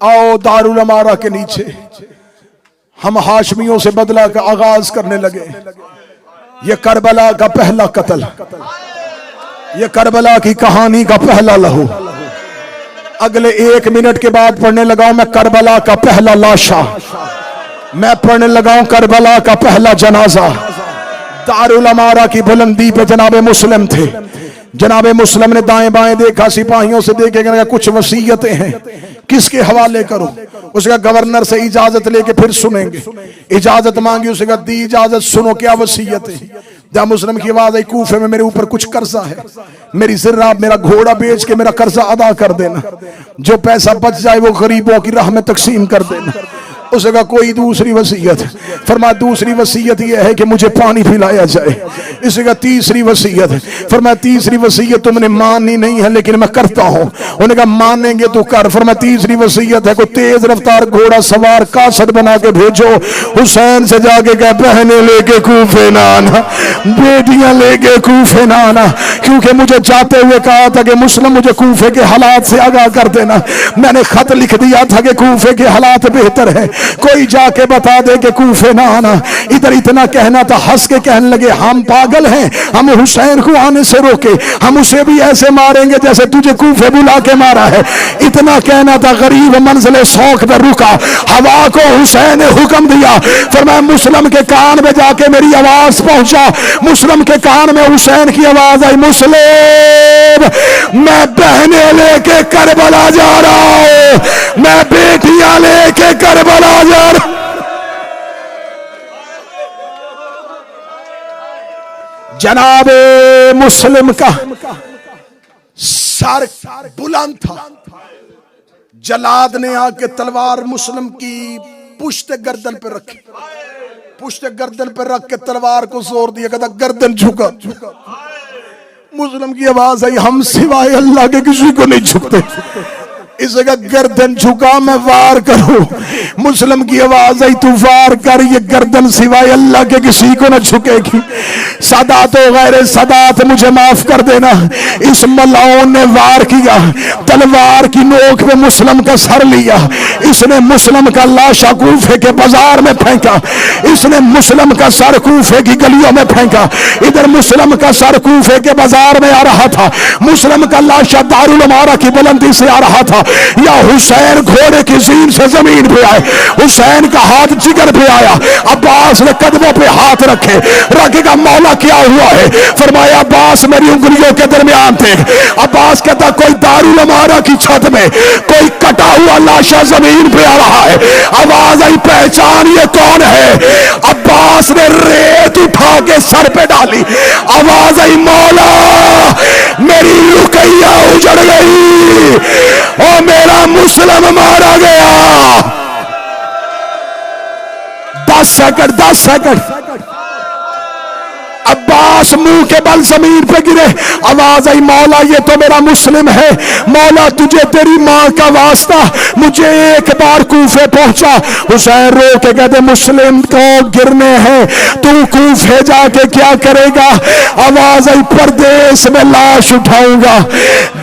आओ दारुल अमारा के नीचे हम हाशमियों से बदला का आगाज करने लगे। ये करबला का पहला कत्ल, ये करबला की कहानी का पहला लहू। अगले 1 मिनट के बाद पढ़ने लगा मैं करबला का पहला लाशा, मैं पढ़ने लगा हूं करबला का पहला जनाजा। दारुल अमारा की बुलंदी पे जनाबे मुस्लिम थे, जनाबे मुस्लिम ने दाएं बाएं देखा, सिपाहियों से देखे, कुछ वसीयतें हैं, किसके हवाले करो? उसका गवर्नर से इजाजत लेके फिर सुनेंगे। इजाजत मांगी, उसका दी इजाजत, सुनो क्या वसीयत है। जब मुस्लिम की आवाज आई, कूफे में मेरे ऊपर कुछ कर्जा है, मेरी जिर्रा मेरा घोड़ा बेच के मेरा कर्जा अदा कर देना, जो पैसा बच जाए वो गरीबों की राह में तकसीम कर देना। उसने कहा कोई दूसरी वसीयत? फरमाया दूसरी वसीयत यह है कि मुझे पानी पिलाया जाए। इसने कहा तीसरी वसीयत? फरमाया तीसरी वसीयत तुमने माननी नहीं है लेकिन मैं करता हूं। उन्होंने कहा मानेंगे तो कर। फरमाया तीसरी वसीयत है कोई तेज रफ्तार घोड़ा सवार कासद बना के भेजो, हुसैन से जाके कह बहने लेके कूफे ना आना, बेटियां लेके कूफे ना आना, क्योंकि मुझे जाते हुए कहा था कि मुस्लिम मुझे कूफे के हालात से आगाह कर देना। मैंने खत लिख दिया था कि कूफे के हालात बेहतर है, कोई जाके बता दे कि कूफे ना आना। इधर इतना कहना था, हंस के कहने लगे हम पागल हैं, हम हुसैन को आने से रोके, हम उसे भी ऐसे मारेंगे जैसे तुझे कूफे बुला के मारा है। इतना कहना था, गरीब मंजिले शौक पर रुका, हवा को हुसैन ने हुक्म दिया। फरमाया मुस्लिम के कान में जाके मेरी आवाज पहुंचा, मुस्लिम के कान में हुसैन की आवाज आई, मुस्लिम मैं बहने लेके करबला जा रहा हूं, मैं बेटियां लेके करबला जा रहा हूं। जनाबे मुस्लिम का सर बुलंद था, जलाद ने आके तलवार मुस्लिम की पुश्त गर्दन पे रखी, पुश्त गर्दन पे रख के तलवार को जोर दिया, कहता गर्दन झुका। मुस्लिम की आवाज आई, हम सिवाय अल्लाह के किसी को नहीं झुकते। इस जगह गर्दन झुका, मैं वार करूं। मुस्लिम की आवाज आई, तू वार कर, ये गर्दन सिवाय अल्लाह के किसी को न झुकेगी। सादात हो गैर सादात मुझे माफ कर देना। इस मलाउन ने वार किया, तलवार की नोक पे मुस्लिम का सर लिया, इसने मुस्लिम का लाशा कूफे के बाजार में फेंका, इसने मुस्लिम का सर कूफे की गलियों में फेंका। इधर मुस्लिम का सर कूफे के बाजार में आ रहा था, मुस्लिम का लाशा दारुल अमारा की बुलंदी से आ रहा था। या हुसैन घोड़े की जीन से जमीन पे आए, हुसैन का हाथ जिगर पे आया, अब्बास ने कदमों पे हाथ रखे, रखेगा मौला क्या हुआ है? फरमाया अब्बास मेरी उंगलियों के दरमियान थे। अब्बास कहता कोई दारुल अमारा की छत में कोई कटा हुआ लाशा जमीन पे आ रहा है। आवाज आई, पहचान ये कौन है? अब्बास ने रेत उठा के सर पे डाली, आवाज आई, मौला मेरी रुकैया उजड़ गई और मेरा मुस्लिम मारा गया। 10 सेकंड 10 सेकंड। अब्बास मुंह के बल जमीन पे गिरे, आवाज आई, मौला ये तो मेरा मुस्लिम है, मौला तुझे तेरी मां का वास्ता मुझे एक बार कूफे पहुंचा। हुसैन रो के कहते मुस्लिम को गिरने हैं, तू कूफे जाके क्या करेगा? आवाज आई, परदेश में लाश उठाऊंगा,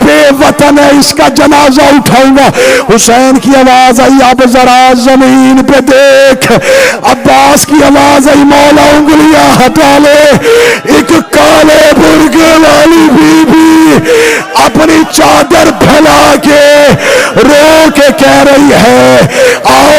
बेवतन है इसका जनाजा उठाऊंगा। हुसैन की आवाज आई, अब जरा जमीन पे देख। अब्बास की आवाज आई, मौला उंगलियां हटा ले। एक काले बुर्के वाली बीबी अपनी चादर फैला के रो के कह रही है, आओ